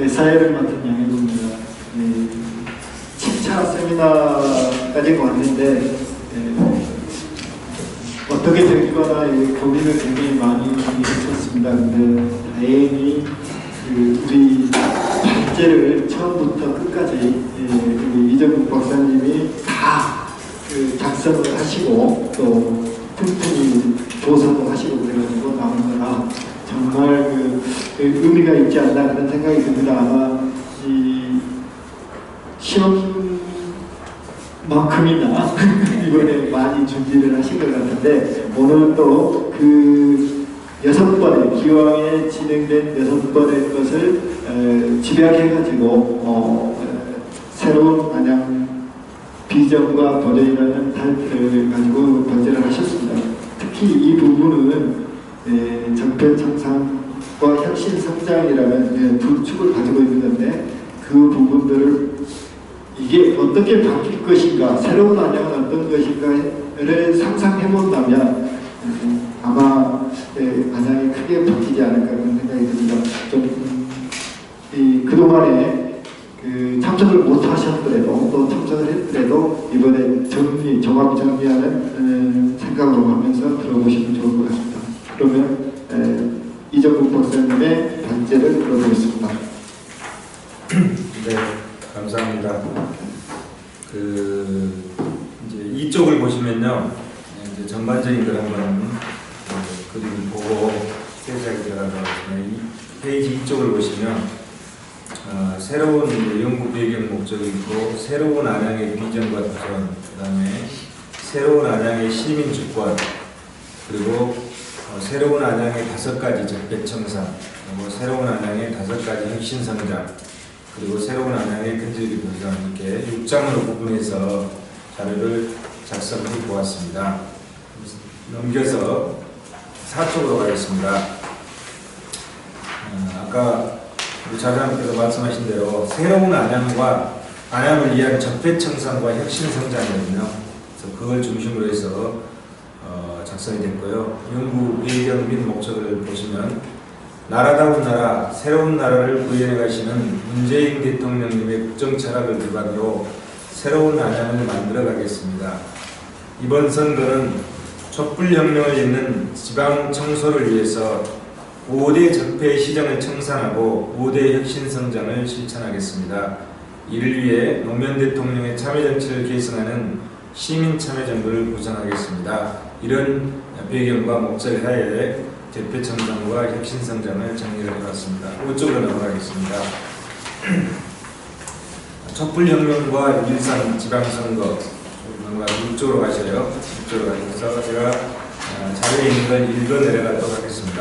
사회를 맡은 양해부입니다. 7차 세미나까지 왔는데 어떻게 되거나 고민을 굉장히 많이 했었습니다. 근데 다행히 우리 발제를 처음부터 끝까지 우리 이정국 박사님이 다 작성을 하시고 또 틈틈이 조사도 하시고 그래가지고 나온 거라 정말 의미가 있지 않나 그런 생각이 듭니다. 아마 이 시험만큼이나 이번에 많이 준비를 하신 것 같은데 오늘 또 그 6번의 기왕에 진행된 6번의 것을 집약해가지고 새로운 안양 비전과 도전이라는 타이틀을 가지고 번제를 하셨습니다. 특히 이 부분은 정편청산과 혁신성장이라는 두 축을 가지고 있는데 그 부분들을 이게 어떻게 바뀔 것인가, 새로운 안양은 어떤 것인가를 상상해본다면 아마 안양이 크게 바뀌지 않을까 그런 생각이 듭니다. 좀 그동안에 참석을 못 하셨더라도 또 참석을 했더라도 이번에 종합 정리하는 생각으로 하면서 들어보시면 좋을 것 같습니다. 그러면 이정국 박사님의 단체를 들어보겠습니다. 네, 감사합니다. 이제 이쪽을 보시면요, 이제 전반적인 걸 한번 그림을 보고 세세하게 들어가서 이 페이지 이쪽을 보시면 새로운 연구 배경 목적이 있고 새로운 안양의 비전과 도전, 그 다음에 새로운 안양의 시민 주권, 그리고 새로운 안양의 5가지 적폐청산, 그리고 새로운 안양의 5가지 혁신성장, 그리고 새로운 안양의 근저리 도전, 이렇게 6장으로 구분해서 자료를 작성해 보았습니다. 넘겨서 4쪽으로 가겠습니다. 아까 우리 자장님께서 말씀하신 대로 새로운 안양과 안양을 위한 적폐청산과 혁신성장이거든요. 그래서 그걸 중심으로 해서 작성이 됐고요. 연구 배경 및 목적을 보시면 나라다운 나라, 새로운 나라를 구현해 가시는 문재인 대통령님의 국정 철학을 기반으로 새로운 안양을 만들어 가겠습니다. 이번 선거는 촛불혁명을 잇는 지방 청소를 위해서 5대 적폐 시정을 청산하고 5대 혁신성장을 실천하겠습니다. 이를 위해 노무현 대통령의 참여정치를 계승하는 시민참여정부를 구성하겠습니다. 이런 배경과 목적 하에 적폐청산과 혁신성장을 정리를 해봤습니다. 이쪽으로 넘어가겠습니다. 촛불혁명과 6.13 지방선거, 이쪽으로 가셔요. 이쪽으로 가셔서 제가 자료에 있는 걸 읽어 내려가도록 하겠습니다.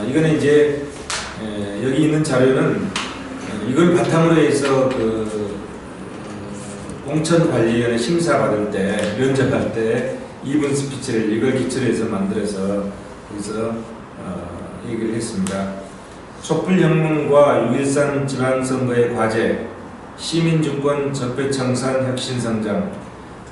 이거는 이제 여기 있는 자료는 이걸 바탕으로 해서 공천관리위원회 심사받을 때, 면접할 때 2분 스피치를 이걸 기초로 해서 만들어서 여기서 얘기를 했습니다. 촛불혁명과 6.13 지방선거의 과제, 시민주권 적폐청산 혁신성장.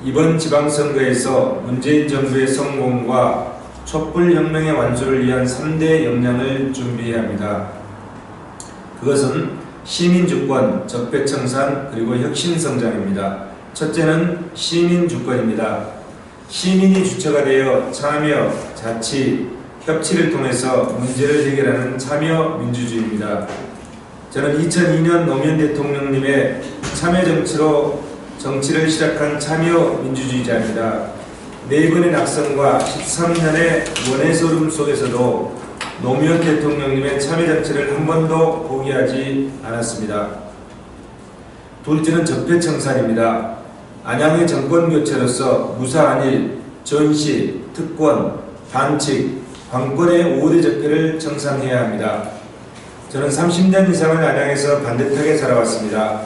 이번 지방선거에서 문재인 정부의 성공과 촛불혁명의 완수를 위한 3대 역량을 준비해야 합니다. 그것은 시민주권, 적폐청산, 그리고 혁신성장입니다. 첫째는 시민주권입니다. 시민이 주체가 되어 참여, 자치, 협치를 통해서 문제를 해결하는 참여민주주의입니다. 저는 2002년 노무현 대통령님의 참여정치로 정치를 시작한 참여민주주의자입니다. 4번의 낙선과 13년의 원해소름 속에서도 노무현 대통령님의 참여정치를 한 번도 포기하지 않았습니다. 둘째는 적폐청산입니다. 안양의 정권교체로서 무사한일, 전시, 특권, 반칙, 관권의 5대 적폐를 청산해야 합니다. 저는 30년 이상을 안양에서 반듯하게 살아왔습니다.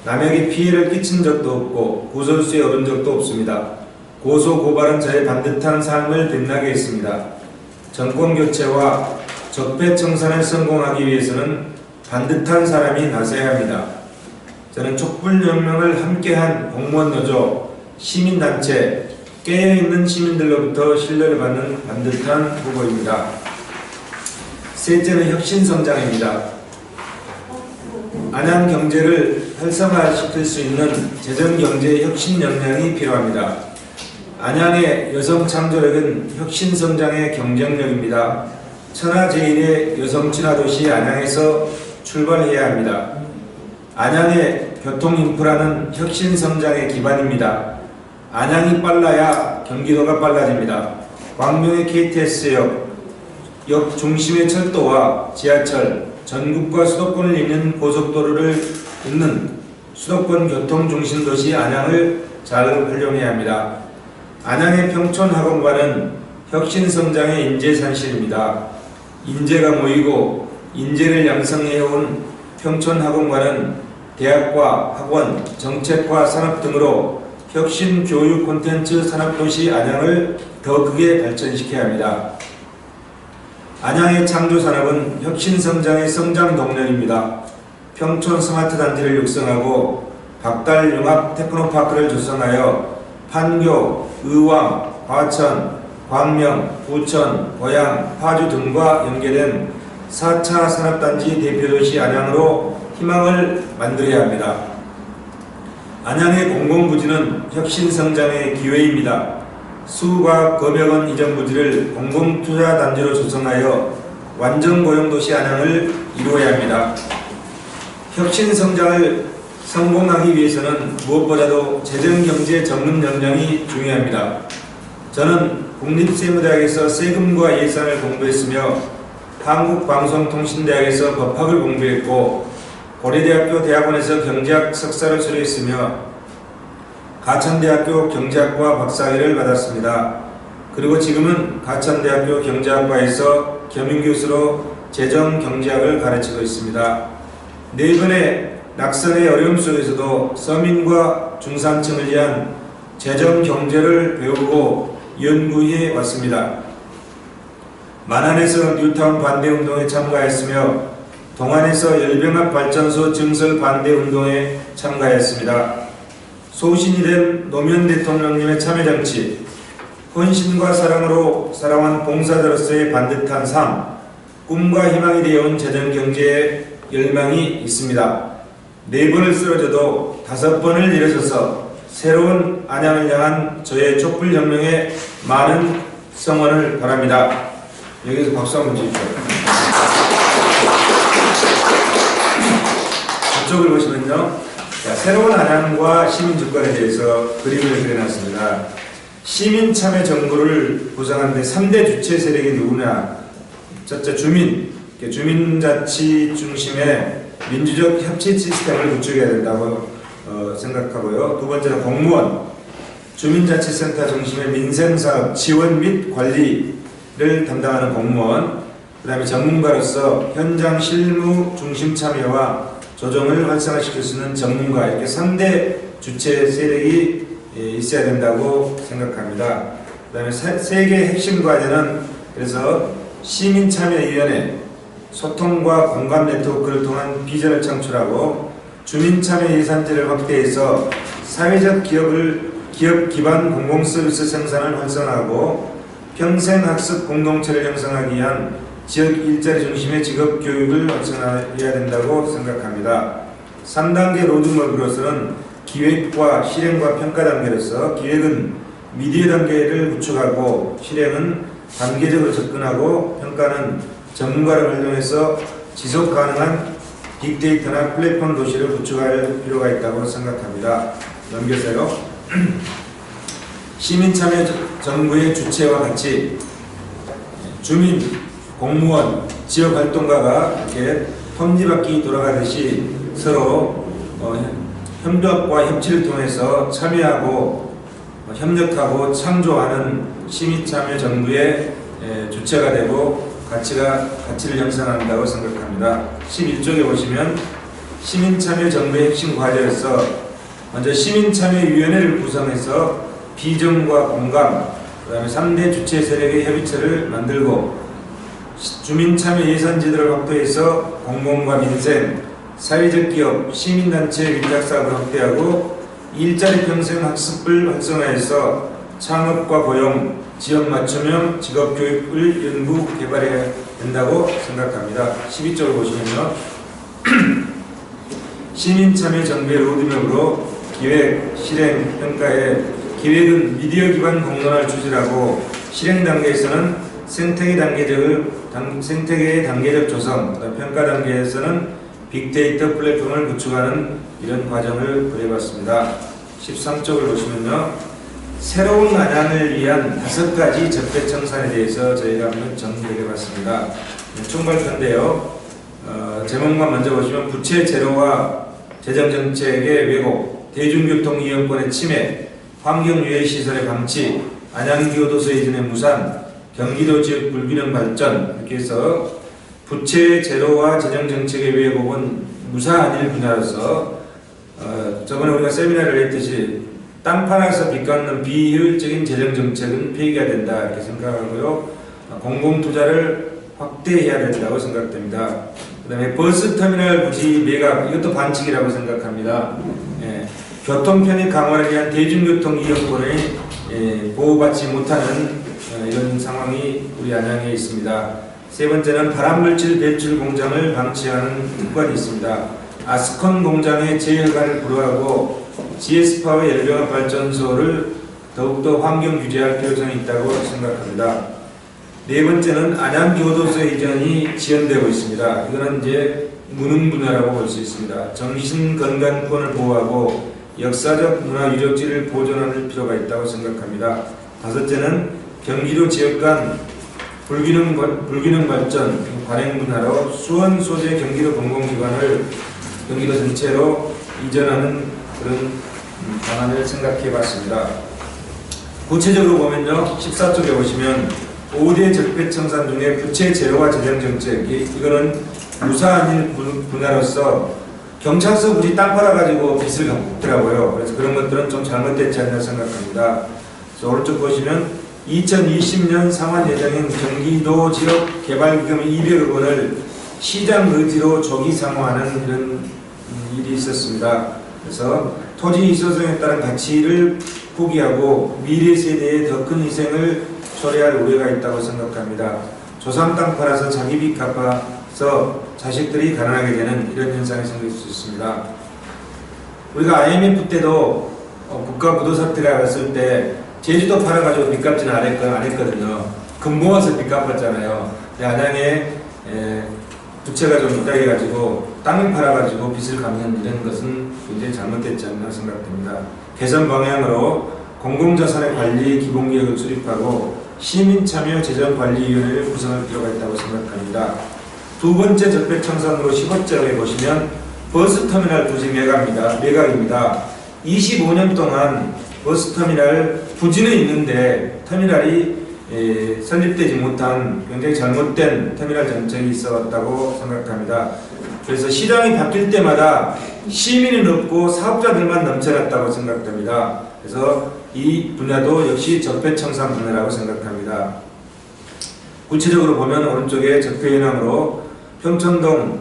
남에게 피해를 끼친 적도 없고 구설수에 오른 적도 없습니다. 고소 고발은 저의 반듯한 삶을 빛나게 했습니다. 정권교체와 적폐청산을 성공하기 위해서는 반듯한 사람이 나서야 합니다. 저는 촛불혁명을 함께한 공무원노조, 시민단체, 깨어있는 시민들로부터 신뢰를 받는 반듯한 후보입니다. 셋째는 혁신성장입니다. 안양 경제를 활성화시킬 수 있는 재정경제의 혁신 역량이 필요합니다. 안양의 여성 창조력은 혁신성장의 경쟁력입니다. 천하제일의 여성 친화도시 안양에서 출발해야 합니다. 안양의 교통인프라는 혁신성장의 기반입니다. 안양이 빨라야 경기도가 빨라집니다. 광명의 KTX역, 역 중심의 철도와 지하철, 전국과 수도권을 잇는 고속도로를 잇는 수도권 교통중심도시 안양을 잘 활용해야 합니다. 안양의 평촌학원과는 혁신성장의 인재산실입니다. 인재가 모이고 인재를 양성해온 평촌학원과는 대학과 학원, 정책과 산업 등으로 혁신 교육 콘텐츠 산업도시 안양을 더 크게 발전시켜야 합니다. 안양의 창조산업은 혁신성장의 성장 동력입니다. 평촌 스마트 단지를 육성하고 박달 융합 테크노파크를 조성하여 판교, 의왕, 화천, 광명, 부천, 고양, 파주 등과 연계된 4차 산업단지 대표도시 안양으로 희망을 만들어야 합니다. 안양의 공공부지는 혁신성장의 기회입니다. 수가 금여건 이전 부지를 공공투자단지로 조성하여 완전고용도시 안양을 이루어야 합니다. 혁신성장을 성공하기 위해서는 무엇보다도 재정경제 전문 역량이 중요합니다. 저는 국립세무대학에서 세금과 예산을 공부했으며 한국방송통신대학에서 법학을 공부했고 고려대학교 대학원에서 경제학 석사를 수료했으며 가천대학교 경제학과 박사학위를 받았습니다. 그리고 지금은 가천대학교 경제학과에서 겸임교수로 재정경제학을 가르치고 있습니다. 네 번의 낙선의 어려움 속에서도 서민과 중산층을 위한 재정경제를 배우고 연구해 왔습니다. 만안에서 뉴타운 반대운동에 참가했으며 동안에서 열병합 발전소 증설 반대운동에 참가했습니다. 소신이 된 노무현 대통령님의 참여정치, 헌신과 사랑으로 살아온 봉사자로서의 반듯한 삶, 꿈과 희망이 되어온 재정경제에 열망이 있습니다. 4번을 쓰러져도 5번을 일어서서 새로운 안양을 향한 저의 촛불혁명에 많은 성원을 바랍니다. 여기서 박수 한번 주십시오. 저쪽을 보시면요. 자, 새로운 안양과 시민주권에 대해서 그림을 그려놨습니다. 시민참여 정부를 구성하는 데 3대 주체 세력이 누구냐? 첫째, 주민자치 중심의 민주적 협치 시스템을 구축해야 된다고 생각하고요. 두 번째는 공무원, 주민자치센터 중심의 민생사업 지원 및 관리를 담당하는 공무원, 그 다음에 전문가로서 현장 실무 중심 참여와 조정을 활성화시킬 수 있는 전문가, 이렇게 3대 주체 세력이 있어야 된다고 생각합니다. 그 다음에 세 개의 핵심 과제는 그래서 시민참여위원회, 소통과 공감 네트워크를 통한 비전을 창출하고 주민참여 예산제를 확대해서 사회적 기업 기반 공공서비스 생산을 활성화하고 평생학습 공동체를 형성하기 위한 지역 일자리 중심의 직업교육을 활성화해야 된다고 생각합니다. 3단계 로드맵으로서는 기획과 실행과 평가 단계로서 기획은 미디어 단계를 구축하고 실행은 단계적으로 접근하고 평가는 전문가를 활용해서 지속 가능한 빅데이터나 플랫폼 도시를 구축할 필요가 있다고 생각합니다. 넘겨서요. 시민참여 정부의 주체와 같이 주민, 공무원, 지역활동가가 이렇게 톱니바퀴 돌아가듯이 서로 협력과 협치를 통해서 참여하고 협력하고 창조하는 시민참여 정부의 주체가 되고 가치를 형성한다고 생각합니다. 11쪽에 보시면 시민참여 정부의 핵심 과제로서 먼저 시민참여위원회를 구성해서 비전과 공감, 그 다음에 3대 주체 세력의 협의체를 만들고 주민참여 예산제도를 확보해서 공공과 민생, 사회적 기업, 시민단체 위탁사업을 확대하고 일자리 평생 학습을 활성화해서 창업과 고용, 지역 맞춤형 직업교육을 연구 개발해야 된다고 생각합니다. 12쪽을 보시면요. 시민참여 정부의 로드맵으로 기획, 실행, 평가에 기획은 미디어 기반 공론화를 추진하고 실행 단계에서는 생태계의 단계적 조성, 평가 단계에서는 빅데이터 플랫폼을 구축하는 이런 과정을 그려봤습니다. 13쪽을 보시면요. 새로운 안양을 위한 5가지 적폐청산에 대해서 저희가 한번 정리해봤습니다. 총괄표인데요. 제목만 먼저 보시면 부채 제로와 재정정책의 왜곡, 대중교통 이용권의 침해, 환경유해시설의 방치, 안양교도소 이전의 무산, 경기도 지역 불균형 발전, 이렇게 해서 부채 제로와 재정정책의 왜곡은 무사한 분야로서 저번에 우리가 세미나를 했듯이 땅 팔아서 빚 갚는 비효율적인 재정정책은 폐기가 된다 이렇게 생각하고요. 공공투자를 확대해야 된다고 생각됩니다. 그 다음에 버스터미널 부지 매각, 이것도 반칙이라고 생각합니다. 교통 편의 강화를 위한 대중교통 이용권을 보호받지 못하는 이런 상황이 우리 안양에 있습니다. 세 번째는 발암물질 배출 공장을 방치하는 특권이 있습니다. 아스콘 공장의 재허가를 불허하고 GS파워 열병합 발전소를 더욱더 환경 규제할 필요성이 있다고 생각합니다. 네 번째는 안양교도소 이전이 지연되고 있습니다. 이거는 이제 무능 분야라고 볼 수 있습니다. 정신건강권을 보호하고 역사적 문화 유적지를 보존할 필요가 있다고 생각합니다. 다섯째는 경기도 지역 간 불균형 발전 관행 분야로 수원 소재 경기도 공공기관을 경기도 전체로 이전하는 그런 방안을 생각해 봤습니다. 구체적으로 보면요. 14쪽에 보시면 5대 적폐청산 중에 부채 제로와 재정정책, 이거는 무사한 분야로서 경찰서 부지 땅 팔아가지고 빚을 갚더라고요. 그래서 그런 것들은 좀 잘못됐지 않나 생각합니다. 그래서 오른쪽 보시면 2020년 상환 예정인 경기도 지역 개발기금 200억 원을 시장 의지로 조기 상환하는 이런 일이 있었습니다. 그래서 토지 이소성에 따른 가치를 포기하고 미래 세대의 더 큰 희생을 초래할 우려가 있다고 생각합니다. 조상 땅 팔아서 자기 빚 갚아서 자식들이 가난하게 되는 이런 현상이 생길 수 있습니다. 우리가 IMF 때도 국가 부도 사태가 왔을 때 제주도 팔아가지고 빚 갚지는 안 했거든요. 금 모아서 빚 갚았잖아요. 안양에 부채가 좀 있다 해가지고 땅을 팔아가지고 빚을 갚는 이런 것은 굉장히 잘못됐지 않나 생각됩니다. 개선 방향으로 공공자산의 관리 기본계획을 수립하고 시민참여재정관리위원회를 구성할 필요가 있다고 생각합니다. 두 번째 적폐청산으로 15장에 보시면 버스터미널 부지 매각입니다. 25년 동안 버스터미널 부지는 있는데 터미널이 설립되지 못한 굉장히 잘못된 터미널 정책이 있어 왔다고 생각합니다. 그래서 시장이 바뀔 때마다 시민은 없고 사업자들만 넘쳐났다고 생각됩니다. 그래서 이 분야도 역시 적폐청산 분야라고 생각합니다. 구체적으로 보면 오른쪽에 적폐현황으로 평천동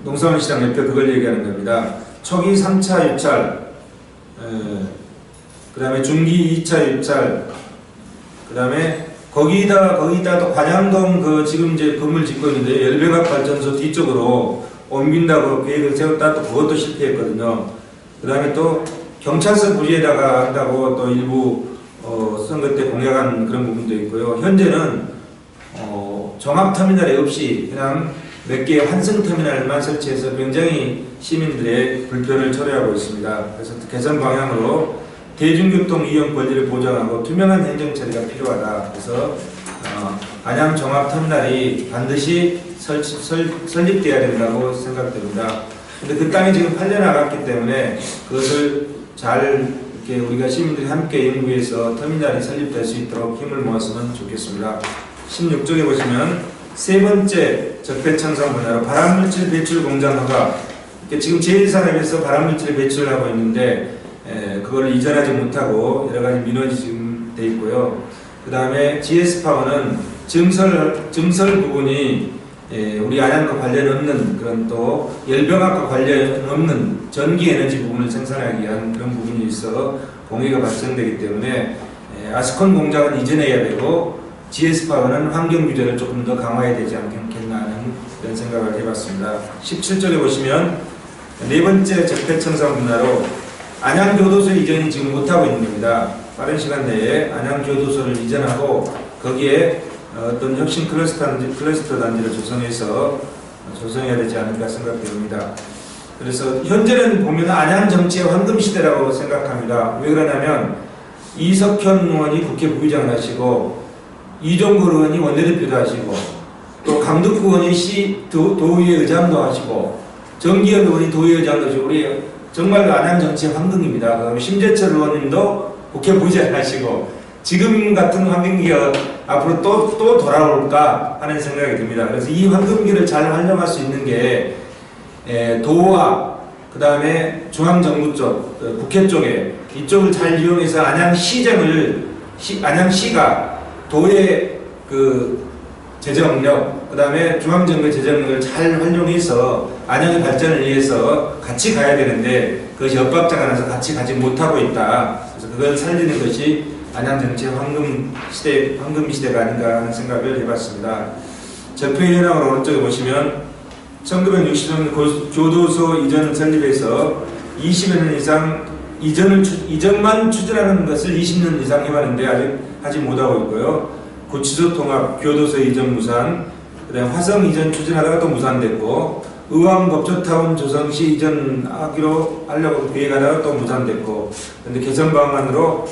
농산물시장 옆에 그걸 얘기하는 겁니다. 초기 3차 유찰, 그 다음에 중기 2차 유찰, 그 다음에 거기다 또 관양동 지금 이제 건물 짓고 있는데 열병합 발전소 뒤쪽으로 옮긴다고 계획을 세웠다 또 그것도 실패했거든요. 그 다음에 또 경찰서 부지에다가 한다고 또 일부 선거 때 공약한 그런 부분도 있고요. 현재는 종합터미널이 없이 그냥 몇 개의 환승터미널만 설치해서 굉장히 시민들의 불편을 초래하고 있습니다. 그래서 개선 방향으로 대중교통 이용 권리를 보장하고 투명한 행정 처리가 필요하다. 그래서 안양 종합터미널이 반드시 설립돼야 된다고 생각됩니다. 근데 그 땅이 지금 팔려나갔기 때문에 그것을 잘 이렇게 우리가 시민들이 함께 연구해서 터미널이 설립될 수 있도록 힘을 모았으면 좋겠습니다. 16쪽에 보시면 세 번째 적폐청산 분야로 발암물질 배출 공장 허가. 지금 제1산업에서 발암물질 배출을 하고 있는데 그걸 이전하지 못하고 여러 가지 민원이 지금 돼 있고요. 그 다음에 GS파워는 증설 부분이 우리 안양과 관련 없는 그런 또 열병학과 관련 없는 전기에너지 부분을 생산하기 위한 그런 부분이 있어 공해가 발생되기 때문에 아스콘 공장은 이전해야 되고 GS파워는 환경 규제를 조금 더 강화해야 되지 않겠나 하는 이런 생각을 해봤습니다. 17쪽에 보시면 네 번째 적폐청산 분야로 안양교도소 이전이 지금 못하고 있는 겁니다. 빠른 시간 내에 안양교도소를 이전하고 거기에 어떤 혁신 클러스터 단지를 조성해야 되지 않을까 생각됩니다. 그래서 현재는 보면 안양 정치의 황금 시대라고 생각합니다. 왜 그러냐면 이석현 의원이 국회 부의장을 하시고 이종걸 의원이 원내대표도 하시고 또 강덕구 의원이 도의회 의장도 하시고 정기현 의원이 도의회 의장도 하시고 우리 정말 안양 정치의 황금입니다. 그다음에 심재철 의원님도 국회 부의장을 하시고 지금 같은 환경기가 앞으로 또 돌아올까 하는 생각이 듭니다. 그래서 이 황금기를 잘 활용할 수 있는 게 도와 그 다음에 중앙정부 쪽, 국회 쪽에 이쪽을 잘 이용해서 안양시가 도의 그 재정력, 그 다음에 중앙정부의 재정력을 잘 활용해서 안양의 발전을 위해서 같이 가야 되는데 그것이 엇박자가 나서 같이 가지 못하고 있다. 그래서 그걸 살리는 것이 안양 정치의 황금 시대가 아닌가 하는 생각을 해봤습니다. 적폐현황을 오른쪽에 보시면 1960년 교도소 이전 설립에서 20여 년 이상 이전만 추진하는 것을 20년 이상 해봤는데 아직 하지 못하고 있고요. 구치소 통합, 교도소 이전 무산, 그다음에 화성 이전 추진하다가 또 무산됐고, 의왕 법조타운 조성시 이전하려고 계획하다가 또 무산됐고, 그런데 개선 방안으로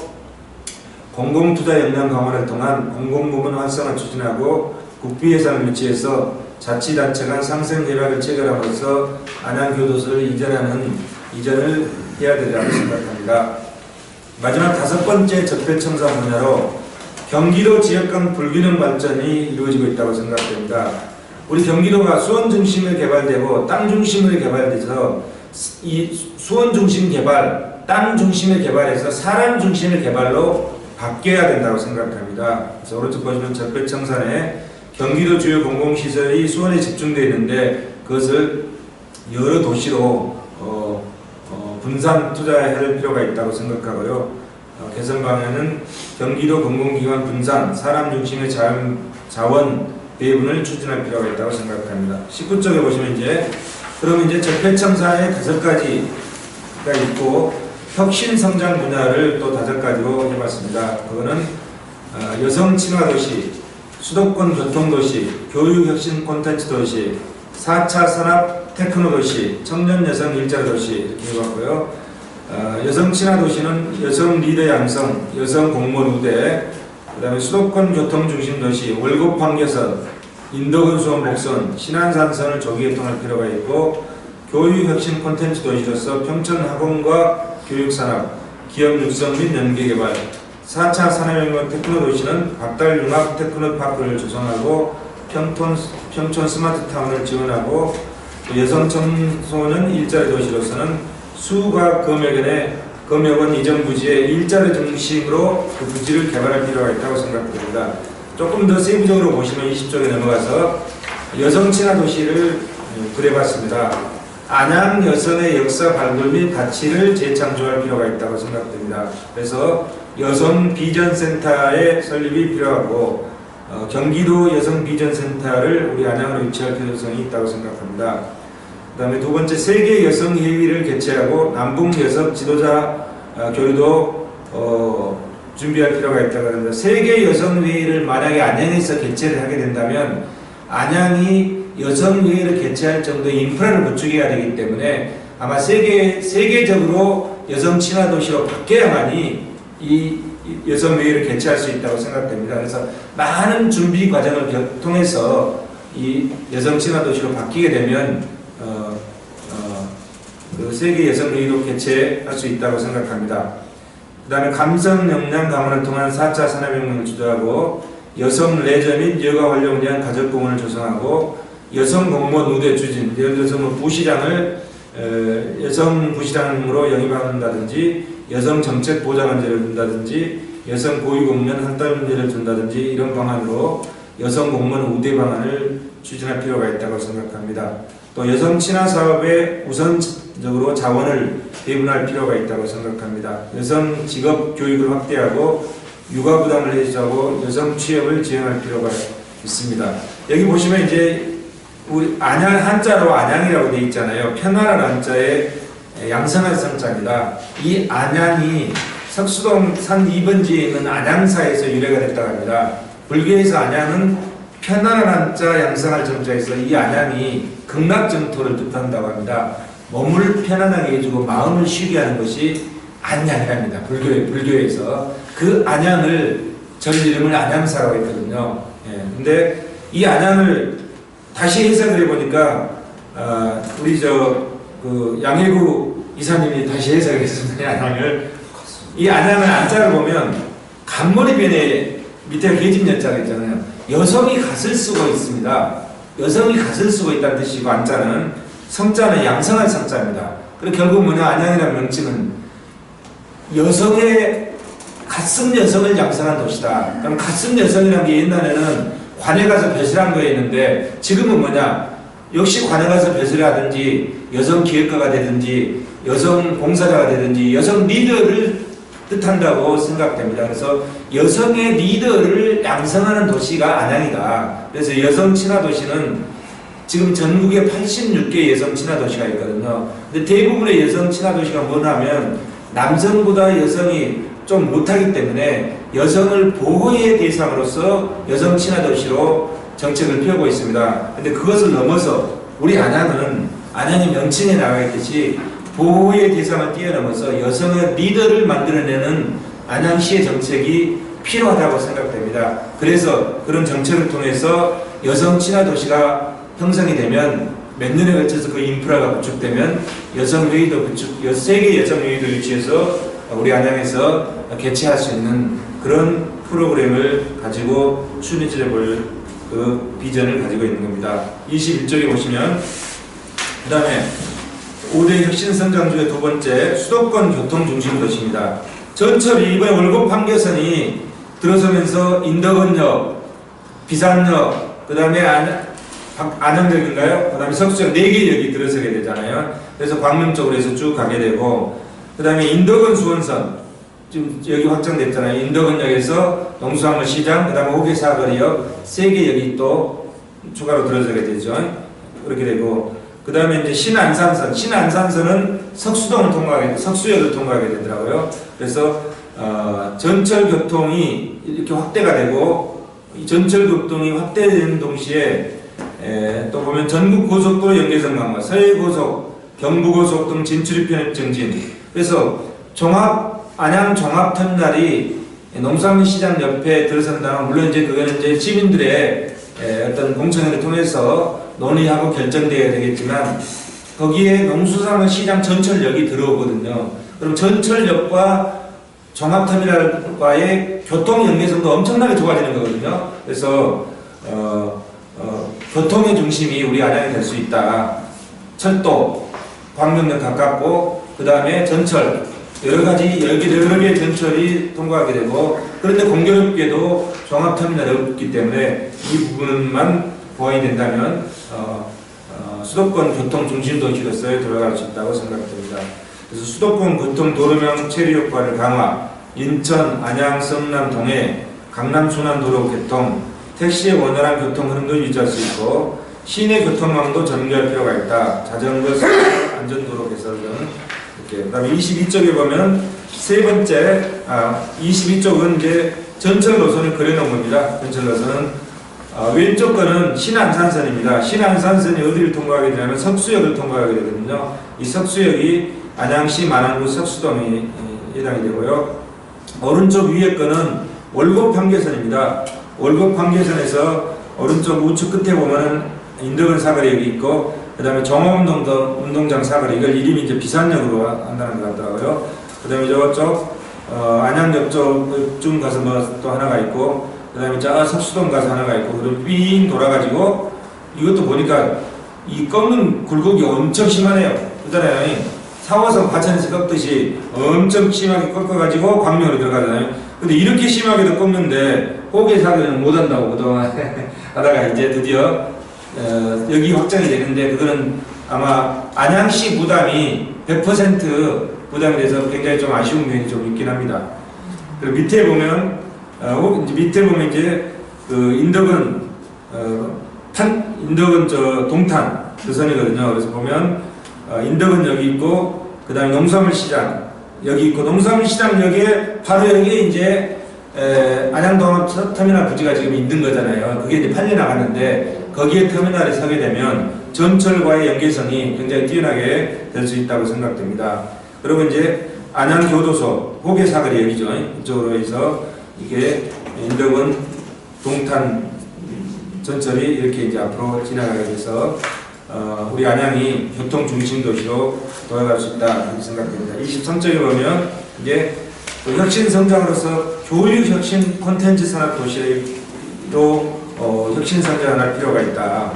공공투자 역량 강화를 통한 공공부문 활성화 추진하고 국비 예산을 유치해서 자치단체 간 상생 협약을 체결함으로써 안양교도소를 이전을 해야 되리라고 생각합니다. 마지막 5번째 적폐청산 분야로 경기도 지역 간 불균형 발전이 이루어지고 있다고 생각됩니다. 우리 경기도가 수원 중심으로 개발되고 땅 중심으로 개발돼서 이 수원 중심 개발, 땅 중심의 개발에서 사람 중심의 개발로 바뀌어야 된다고 생각합니다. 그래서 오른쪽 보시면 적폐청산에 경기도 주요 공공시설이 수원에 집중되어 있는데 그것을 여러 도시로 분산 투자할 필요가 있다고 생각하고요. 개선 방향은 경기도 공공기관 분산, 사람 중심의 자원 배분을 추진할 필요가 있다고 생각합니다. 19쪽에 보시면 그러면 적폐청산의 5가지가 있고 혁신 성장 분야를 또 5가지로 해봤습니다. 그거는 여성 친화 도시, 수도권 교통도시, 교육혁신 콘텐츠 도시, 4차 산업 테크노 도시, 청년 여성 일자리 도시 이렇게 해봤고요. 여성 친화 도시는 여성 리더 양성, 여성 공무원 우대, 그 다음에 수도권 교통 중심 도시, 월곡 판교선, 인도군 수원 복선, 신안산선을 조기 개통할 필요가 있고, 교육혁신 콘텐츠 도시로서 평촌 학원과 교육산업, 기업 육성 및 연계개발, 4차 산업혁명 테크노 도시는 박달융합 테크노파크를 조성하고 평촌 스마트타운을 지원하고 여성 청소년 일자리 도시로서는 수과 검역원 이전 부지의 일자리 중심으로 그 부지를 개발할 필요가 있다고 생각됩니다. 조금 더 세부적으로 보시면 20쪽에 넘어가서 여성 친화 도시를 그려봤습니다. 안양 여성의 역사 발굴 및 가치를 재창조할 필요가 있다고 생각됩니다. 그래서 여성 비전센터의 설립이 필요하고 경기도 여성 비전센터를 우리 안양으로 유치할 필요성이 있다고 생각합니다. 그 다음에 2번째 세계 여성 회의를 개최하고 남북 여성 지도자 교류도 준비할 필요가 있다고 합니다. 세계 여성 회의를 만약에 안양에서 개최를 하게 된다면 안양이 여성회의를 개최할 정도의 인프라를 구축해야 되기 때문에 아마 세계적으로 여성 친화 도시로 바뀌어야만이 이 여성회의를 개최할 수 있다고 생각됩니다. 그래서 많은 준비 과정을 통해서 이 여성 친화 도시로 바뀌게 되면 그 세계 여성회의도 개최할 수 있다고 생각합니다. 그 다음에 감성 역량 강화를 통한 4차 산업혁명을 주도하고 여성 레저 및 여가 활용을 위한 가족공원을 조성하고 여성 공무원 우대 추진, 예를 들어서 부시장을 여성 부시장으로 영입한다든지 여성 정책 보좌관제를 준다든지 여성 고위공무원 한달제를 준다든지 이런 방안으로 여성 공무원 우대 방안을 추진할 필요가 있다고 생각합니다. 또 여성 친화 사업에 우선적으로 자원을 배분할 필요가 있다고 생각합니다. 여성 직업 교육을 확대하고 육아 부담을 해소하고 여성 취업을 지원할 필요가 있습니다. 여기 보시면 이제 우리 안양 한자로 안양이라고 되어 있잖아요. 편안한 한자에 양성한 성자입니다. 이 안양이 석수동 산 2번지에 있는 안양사에서 유래가 됐다고 합니다. 불교에서 안양은 편안한 한자 양성할 정자에서 이 안양이 극락정토를 뜻한다고 합니다. 몸을 편안하게 해주고 마음을 쉬게 하는 것이 안양이랍니다. 불교에서 그 안양을 절 이름을 안양사라고 했거든요. 예, 근데 이 안양을 다시 해석을 해보니까 우리 그 양해구 이사님이 다시 해석했습니다. 이 안양을. 이 안양을 안자를 보면 간머리변에 밑에 계집 여자가 있잖아요. 여성이 갓을 쓰고 있습니다. 여성이 갓을 쓰고 있다는 뜻이고 안자는 성자는 양성할 성자입니다. 그리고 결국 뭐냐 안양이라는 명칭은 여성의 갓쓴 여성을 양성한 도시다. 그럼 갓쓴 여성이라는 게 옛날에는 관에 가서 배설한 거였는데 지금은 뭐냐 역시 관에 가서 배설을 하든지 여성 기획가가 되든지 여성 봉사자가 되든지 여성 리더를 뜻한다고 생각됩니다. 그래서 여성의 리더를 양성하는 도시가 안양이다. 그래서 여성 친화 도시는 지금 전국에 86개 여성 친화 도시가 있거든요. 근데 대부분의 여성 친화 도시가 뭐냐면 남성보다 여성이 좀 못하기 때문에 여성을 보호의 대상으로서 여성 친화 도시로 정책을 펴고 있습니다. 근데 그것을 넘어서 우리 안양이 명칭에 나와 있듯이 보호의 대상을 뛰어넘어서 여성의 리더를 만들어내는 안양시의 정책이 필요하다고 생각됩니다. 그래서 그런 정책을 통해서 여성 친화 도시가 형성이 되면 몇 년에 걸쳐서 그 인프라가 구축되면 여성 회의도 세계 여성 회의도 유치해서 우리 안양에서 개최할 수 있는 그런 프로그램을 가지고 추진해 볼 그 비전을 가지고 있는 겁니다. 21쪽에 보시면 그 다음에 5대 혁신성장주의 두 번째 수도권 교통중심 도시입니다. 전철이 이번에 월곡 판교선이 들어서면서 인덕원역, 비산역, 그 다음에 안양역인가요? 그 다음에 석수역 4개 역이 들어서게 되잖아요. 그래서 광명 쪽으로 해서 쭉 가게 되고 그 다음에 인덕원 수원선 지금 여기 확정됐잖아요. 인덕원역에서 동수항로 시장, 그 다음에 호계사거리역 3개 역이 또 추가로 들어서게 되죠. 그렇게 되고 그 다음에 이제 신안산선은 석수역을 통과하게 되더라고요. 그래서 전철 교통이 이렇게 확대가 되고 이 전철 교통이 확대되는 동시에 또 보면 전국 고속도로 연계성 강화, 서해고속, 경부고속 등 진출입 편입 증진. 그래서 안양 종합터미널이 농산물 시장 옆에 들어선다면 물론 이제 그거는 이제 시민들의 어떤 공청회를 통해서 논의하고 결정되어야 되겠지만 거기에 농수산물 시장 전철역이 들어오거든요. 그럼 전철역과 종합터미널과의 교통 연계성도 엄청나게 좋아지는 거거든요. 그래서 교통의 중심이 우리 안양이 될 수 있다. 철도, 광명역 가깝고 그 다음에 전철 여러 개의 전철이 통과하게 되고 그런데 공교롭게도 종합터미널이 없기 때문에 이 부분만 보완이 된다면 수도권 교통 중심 도시로서의 돌아갈 수 있다고 생각됩니다. 그래서 수도권 교통 도로명 체류 효과를 강화, 인천, 안양, 성남, 동해, 강남, 순환 도로 개통, 택시의 원활한 교통 흐름도 유지할 수 있고 시내 교통망도 전개할 필요가 있다. 자전거, 안전도로 개설 등 이렇게. 그다음에 22쪽에 보면 세 번째 22쪽은 이제 전철 노선을 그려놓은 겁니다. 전철 노선은 왼쪽 거는 신안산선입니다. 신안산선이 어디를 통과하게 되냐면 석수역을 통과하게 되거든요. 이 석수역이 안양시 만안구 석수동이 해당이 되고요. 오른쪽 위에 거는 월곡 판교선입니다. 월곡 판교선에서 오른쪽 우측 끝에 보면은 인덕원 사거리역이 있고 그 다음에 종합운동장 사거리 이걸 이름이 이제 비산역으로 한다는 것 같더라고요. 그 다음에 저쪽 안양역 쪽쯤 가서 뭐 또 하나가 있고 그 다음에 저 석수동 가서 하나가 있고 그리고 삥 돌아가지고 이것도 보니까 이 꺾는 굴곡이 엄청 심하네요. 그잖아요. 4호선 과천에서 꺾듯이 엄청 심하게 꺾어가지고 광명으로 들어가잖아요. 근데 이렇게 심하게도 꺾는데 호계사거리는 못한다고 그동안 하다가 이제 드디어 여기 확정이 되는데 그거는 아마 안양시 부담이 100% 부담이 돼서 굉장히 좀 아쉬운 면이 좀 있긴 합니다. 그리고 밑에 보면 이제 밑에 보면 이제 그 인덕은 인덕은 동탄 그 선이거든요. 그래서 보면 인덕은 여기 있고 그 다음에 농산물 시장 여기 있고 농산물 시장 여기에 바로 여기에 이제 안양동합 터미널 부지가 지금 있는 거잖아요. 그게 이제 팔려 나가는데 거기에 터미널에 서게 되면 전철과의 연계성이 굉장히 뛰어나게 될 수 있다고 생각됩니다. 그리고 이제 안양교도소 호계사거리 여기죠. 이쪽으로 해서 이게 인덕은 동탄 전철이 이렇게 이제 앞으로 지나가게 돼서 우리 안양이 교통 중심 도시로 돌아갈 수 있다 이렇게 생각됩니다. 23쪽에 보면 이제 혁신 성장으로서 교육 혁신 콘텐츠 산업 도시로 혁신 성장할 필요가 있다.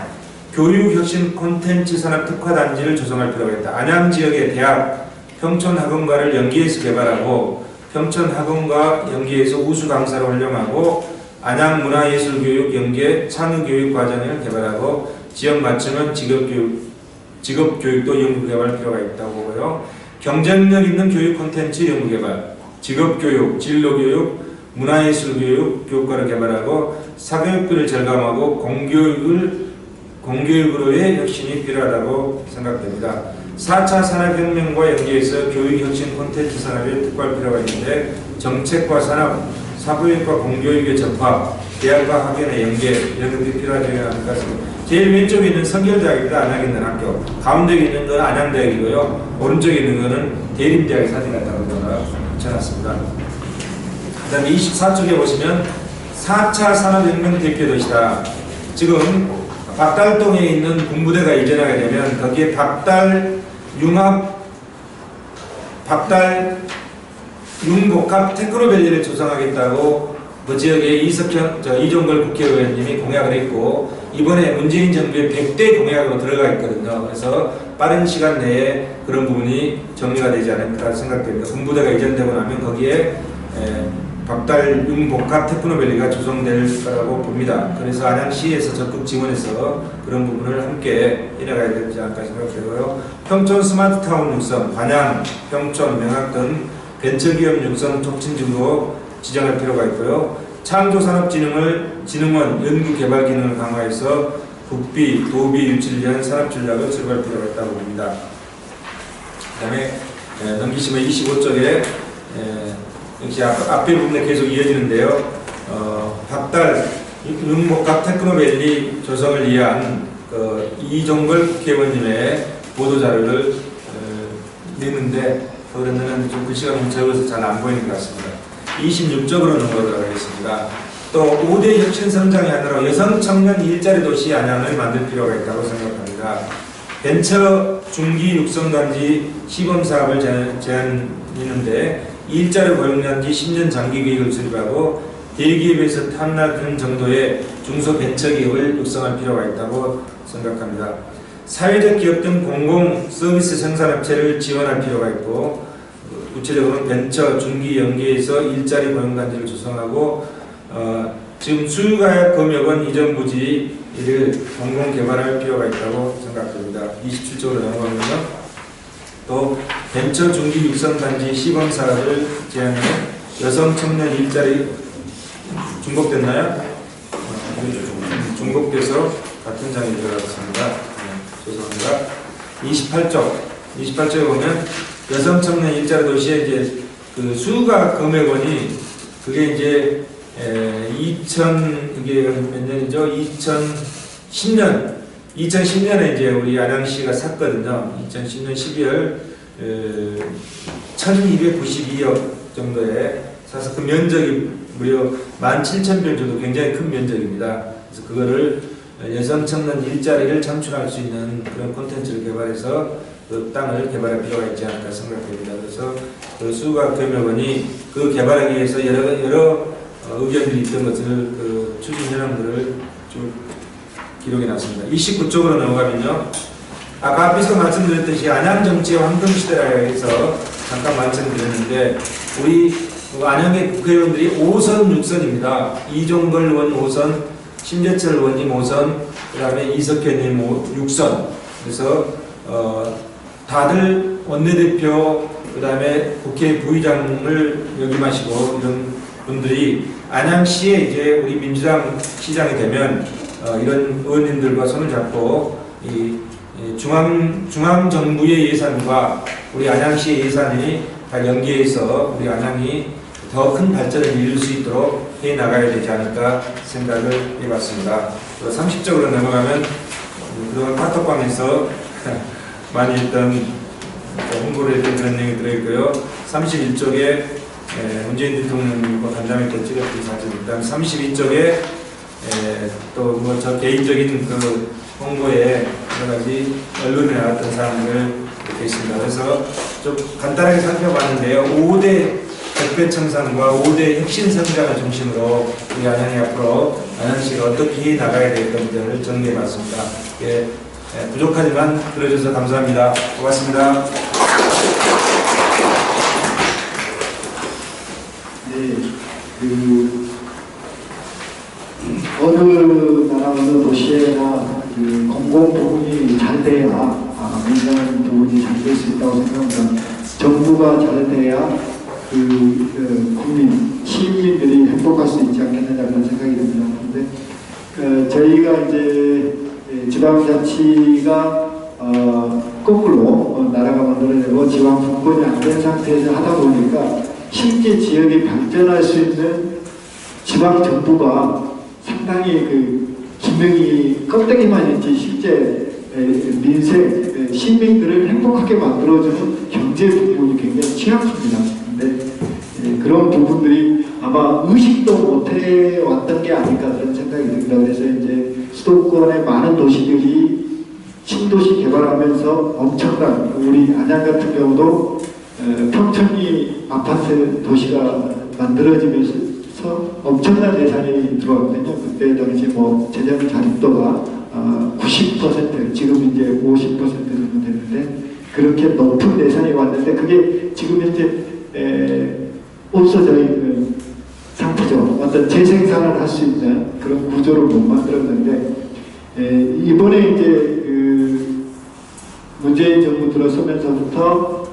교육 혁신 콘텐츠 산업 특화 단지를 조성할 필요가 있다. 안양 지역의 대학, 평촌학원과를 연계해서 개발하고 평촌학원과 연계해서 우수 강사를 활용하고 안양 문화예술교육 연계 창의교육 과정을 개발하고 지역 맞춤은 직업교육도 연구개발 필요가 있다고 보고요. 경쟁력 있는 교육 콘텐츠 연구개발, 직업교육, 진로교육, 문화예술교육 교육과를 개발하고 사교육비를 절감하고 공교육으로의 혁신이 필요하다고 생각됩니다. 4차 산업혁명과 연계해서 교육혁신 콘텐츠 산업에 특화할 필요가 있는데 정책과 산업, 사교육과 공교육의 접합, 대학과 학연의 연계 이런 것들이 필요하지 않을까 싶습니다. 제일 왼쪽에 있는 성결대학입니다. 안양에 있는 학교. 가운데 있는 건 안양대학이고요. 오른쪽에 있는 거는 대림대학의 사진 같다고 붙여놨습니다. 그 다음에 24쪽에 보시면 4차 산업혁명 대표도시다. 지금 박달동에 있는 군부대가 이전하게 되면 거기에 박달융복합 테크노밸리를 조성하겠다고 그 지역의 이종걸 국회의원님이 공약을 했고 이번에 문재인 정부의 100대 공약으로 들어가 있거든요. 그래서 빠른 시간 내에 그런 부분이 정리가 되지 않을까 생각됩니다. 군부대가 이전되고 나면 거기에 박달융복합 테크노밸리가 조성될 거라고 봅니다. 그래서 안양시에서 적극 지원해서 그런 부분을 함께 이뤄가야 되지 않을까 생각되고요. 평촌 스마트타운 육성, 관양, 평촌, 명학 등 벤처기업 육성 촉진지구로 지정할 필요가 있고요. 창조산업진흥원 연구개발 기능을 강화해서 국비, 도비 유치를 위한 산업전략을 수립할 필요가 있다고 봅니다. 그 다음에 넘기시면 25쪽에 역시 앞에 부분에 계속 이어지는데요. 박달 융복합 테크노밸리 조성을 위한 이종걸 국회의원님의 보도자료를 냈는데 그런데는 좀 글씨가 너무 적어서 잘 안 보이는 것 같습니다. 26쪽으로 넘어가도록 하겠습니다. 또 5대 혁신 성장의 하나로 여성 청년 일자리 도시 안양을 만들 필요가 있다고 생각합니다. 벤처 중기 육성단지 시범사업을 제안했는데 일자리 고용단지 10년 장기 계획을 수립하고 대기업에서 탐락하는 정도의 중소벤처기업을 육성할 필요가 있다고 생각합니다. 사회적 기업 등 공공 서비스 생산업체를 지원할 필요가 있고 구체적으로는 벤처, 중기 연계에서 일자리 고용단지를 조성하고 지금 수유가약 금역은 이전 부지를 공공 개발할 필요가 있다고 생각됩니다. 27쪽으로 넘어가면요. 또 벤처 중기 육성단지 시범사업을 제안해 여성 청년 일자리 중복됐나요? 중복돼서 같은 장에 들어갔습니다. 죄송합니다. 28쪽에 보면 여성 청년 일자리 도시에 이제 그 수가 금액원이 그게 이제 이게 몇 년이죠? 2010년에 이제 우리 안양시가 샀거든요. 2010년 12월 1292억 정도에 사서 그 면적이 무려 17,000평 정도 굉장히 큰 면적입니다. 그래서 그거를 여성 청년 일자리를 창출할 수 있는 그런 콘텐츠를 개발해서 그 땅을 개발할 필요가 있지 않을까 생각됩니다. 그래서 그 수가 금액원이 그 개발하기 위해서 여러 의견들이 있던 것을 그 추진 현황들을 쭉 기록해 놨습니다. 29쪽으로 넘어가면요. 아까 앞에서 말씀드렸듯이 안양정치의 황금시대라 해서 잠깐 말씀드렸는데 우리 안양의 국회의원들이 5선 6선입니다. 이종걸 의원 5선, 심재철 의원님 5선, 그 다음에 이석현님 6선. 그래서 다들 원내대표, 그 다음에 국회 부의장을 역임하시고 이런 분들이 안양시에 이제 우리 민주당 시장이 되면 이런 의원님들과 손을 잡고 이 중앙 정부의 예산과 우리 안양시의 예산이 다 연계해서 우리 안양이 더 큰 발전을 이룰 수 있도록 해 나가야 되지 않을까 생각을 해봤습니다. 30쪽으로 넘어가면 그동안 카톡방에서 많이 했던 홍보를 했던 그런 내용이 들어있고요. 31쪽에 문재인 대통령님과 간담회 찍었던 사진, 그다음 32쪽에 또 뭐 저 개인적인 그 홍보에 여러 가지 언론에 나왔던 사항을 이렇게 있습니다. 그래서 좀 간단하게 살펴봤는데요. 5대 백배 청산과 5대 혁신 성장을 중심으로 우리 안양이 앞으로 안양시가 어떻게 해 나가야 될 건지를 정리해봤습니다. 예, 부족하지만 들어주셔서 감사합니다. 고맙습니다. 네, 어느 나라 어느 도시에나 공공 부분이 잘 돼야 민간 부분이 잘 될 수 있다고 생각합니다. 정부가 잘 돼야 국민, 시민들이 행복할 수 있지 않겠느냐 그런 생각이 듭니다. 그런데 저희가 이제 지방자치가 거꾸로 나라가 만들어내고 지방 분권이 안 된 상태에서 하다 보니까 실제 지역이 발전할 수 있는 지방 정부가 상당히 기능이 껍데기만 있지 실제 민생, 시민들을 행복하게 만들어주는 경제 부분이 굉장히 취약합니다. 근데 그런 부분들이 아마 의식도 못해 왔던 게 아닐까 그런 생각이 듭니다. 그래서 이제 수도권의 많은 도시들이 신도시 개발하면서 엄청난 우리 안양 같은 경우도 평천이 아파트 도시가 만들어지면서 엄청난 예산이 들어왔거든요. 그때 당시 뭐 재정 자립도가 90% 지금 이제 50% 정도 되는데 그렇게 높은 예산이 왔는데 그게 지금 현재 없어져 있는 상태죠. 어떤 재생산을 할 수 있는 그런 구조를 못 만들었는데 이번에 이제 문재인 정부 들어서면서부터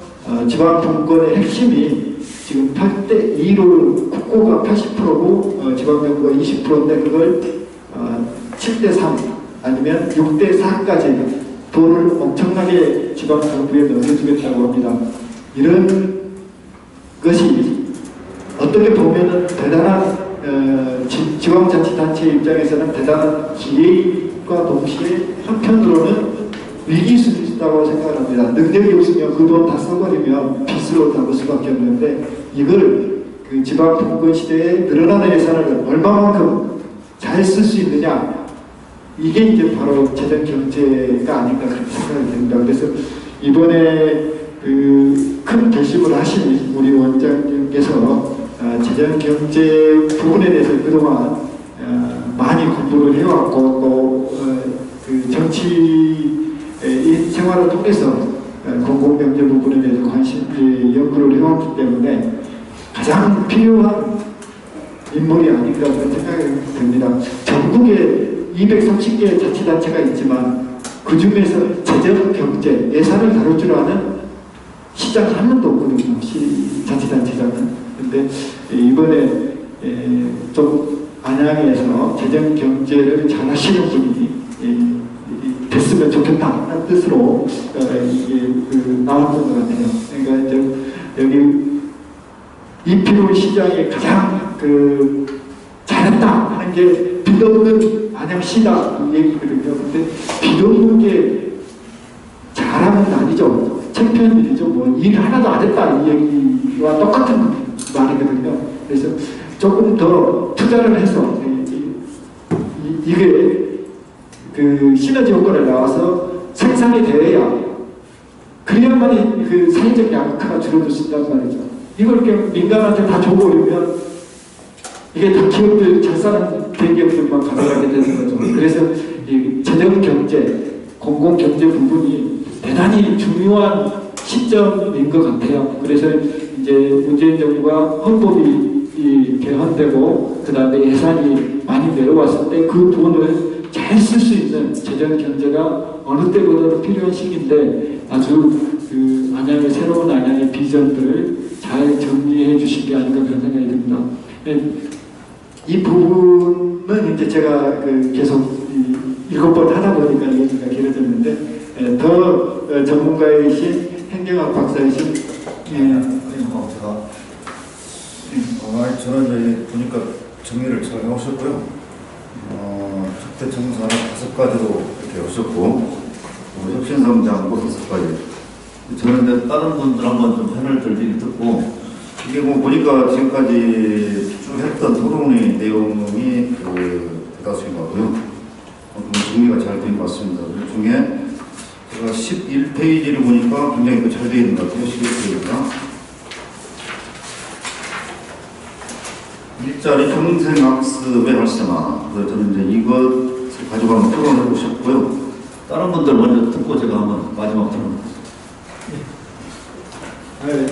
지방 분권의 핵심이 지금 8대2로 국고가 80%고 지방 정부가 20%인데 그걸 7대3 아니면 6대4까지 돈을 엄청나게 지방 정부에 넣어주겠다고 합니다. 이런 것이 어떻게 보면은 대단한 지방자치단체 입장에서는 대단한 기회과 동시에 한편으로는 위기 수도 있다고 생각합니다. 능력이 없으면 그 돈 다 써버리면 빚으로 담을 수밖에 없는데 이걸 지방 분권 시대에 늘어나는 예산을 얼마만큼 잘 쓸 수 있느냐 이게 이제 바로 재정 경제가 아닌가 그렇게 생각이 됩니다. 그래서 이번에 큰 결심을 하신 우리 원장님께서 재정 경제 부분에 대해서 그동안 많이 공부를 해왔고 또 정치 생활을 통해서 공공경제 부분에 대해서 관심 연구를 해왔기 때문에 가장 필요한 인물이 아닌가 그런 생각이 듭니다. 전국에 230개의 자치단체가 있지만 그 중에서 재정 경제 예산을 다룰 줄 아는 시장 한 명도 없거든요. 자치단체장은. 근데 이번에 좀 안양에서 재정 경제를 잘 하시는 분이 됐으면 좋겠다는 뜻으로 이게 나왔던 것 같아요. 그러니까 이제 여기 이필호 시장이 가장 잘했다 하는 게 빚없는 안양시다 이 얘기거든요. 근데 빚없는 게 잘하는 아니죠. 창피한 일이죠. 뭐 일 하나도 안 했다 이 얘기와 똑같은 말이거든요. 그래서 조금 더 투자를 해서 이게 시너지 효과를 나와서 생산이 되어야 그래야만이 사회적 양극화가 줄어들 수 있단 말이죠. 이걸 이렇게 민간한테 다 줘버리면 이게 다 기업들 잘 사는 대기업들만 가져가게 되는 거죠. 그래서 이 재정 경제, 공공 경제 부분이 대단히 중요한 시점인 것 같아요. 그래서 이제 문재인 정부가 헌법이 개헌되고 그 다음에 예산이 많이 내려왔을 때 그 돈을 잘 쓸 수 있는 재정 경제가 어느 때보다도 필요한 시기인데 아주 안양의 새로운 안양의 비전들을 잘 정리해 주신 게 아닌가 그런 생각이 듭니다. 이 부분은 이제 제가 계속 7번 하다 보니까 얘기가 길어졌는데 더 전문가이신 행정학 박사이신 저는 이제 보니까 정리를 잘 해오셨고요. 특대 청사는 5가지로 이렇게 오셨고, 혁신성장 5가지. 저는 이제 다른 분들 한번 좀 패널 들리기 듣고, 이게 뭐 보니까 지금까지 쭉 했던 토론의 내용이 대다수인 것 같고요. 정리가 잘 된 것 같습니다. 그 중에 제가 11페이지를 보니까 굉장히 잘 되어 있는 것 같아요. 11페이지가. 일자리 평생학습의 활성화. 저는 이제 이것을 가지고 한번 토론해 보셨고요. 다른 분들 먼저 듣고 제가 한번 마지막 토론.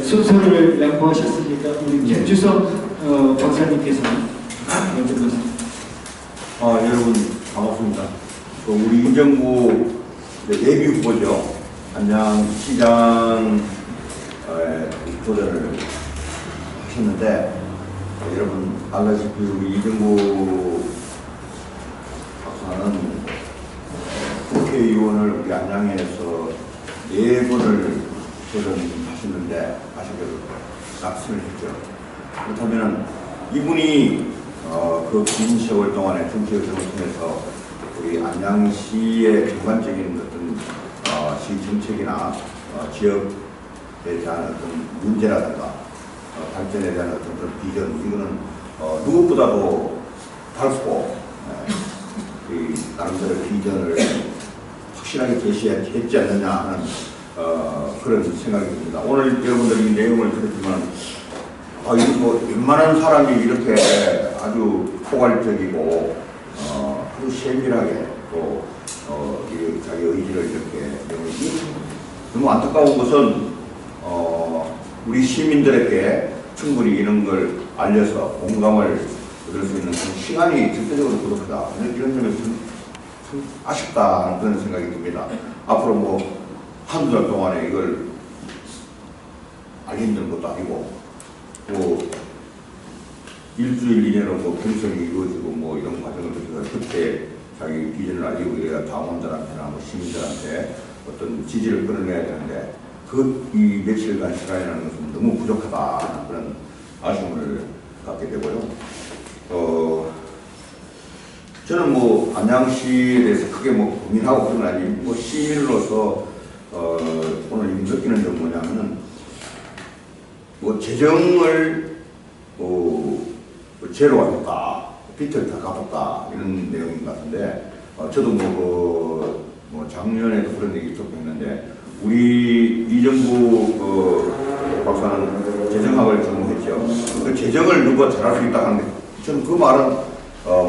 순서를 양보하셨으니까 우리 김주성 박사님께서 먼저 말씀. 여러분 반갑습니다. 우리 이정구 예비 후보죠. 안양시장 도전을 하셨는데 여러분 알다시피 우리 이정구 박사는 국회의원을 우리 안양에서 4번을 도전하셨는데 아쉽게도 낙선을 했죠. 그렇다면 이분이 그 긴 세월 동안의 정치를 통해서 우리 안양시의 전반적인 어떤 시 정책이나 지역에 대한 어떤 문제라든가 발전에 대한 어떤 그런 비전, 이거는 누구보다도 밝고 나름대로 비전을 확실하게 제시했지 않느냐 하는 그런 생각이 듭니다. 오늘 여러분들이 이 내용을 들었지만 이거 뭐 웬만한 사람이 이렇게 아주 포괄적이고 아주 세밀하게 또 자기 의지를 이렇게 너무 안타까운 것은 우리 시민들에게 충분히 이런 걸 알려서 공감을 얻을 수 있는 그런 시간이 절대적으로 부족하다. 이런 점에서 참 아쉽다는 그런 생각이 듭니다. 앞으로 뭐 한두 달 동안에 이걸 알리는 것도 아니고 또 일주일 이내로 뭐 결성이 이루어지고 뭐 이런 과정을 거쳐서 그때 자기 비전을 알리고 이래야 당원들한테나 뭐 시민들한테 어떤 지지를 끌어내야 되는데 이 며칠간 시간이라는 것은 너무 부족하다 그런 아쉬움을 갖게 되고요. 저는 뭐 안양시에 대해서 크게 뭐 고민하고 그런 건 아니고 뭐 시민으로서 오늘 느끼는 점 뭐냐면은 뭐 재정을 제로 하겠다, 빚을 다 갚았다 이런 내용인 것 같은데 저도 뭐 작년에도 그런 얘기 좀 했는데 우리 이정구 박사는 재정학을 전공했죠. 그 재정을 누가 잘할 수 있다 하는데 저는 그 말은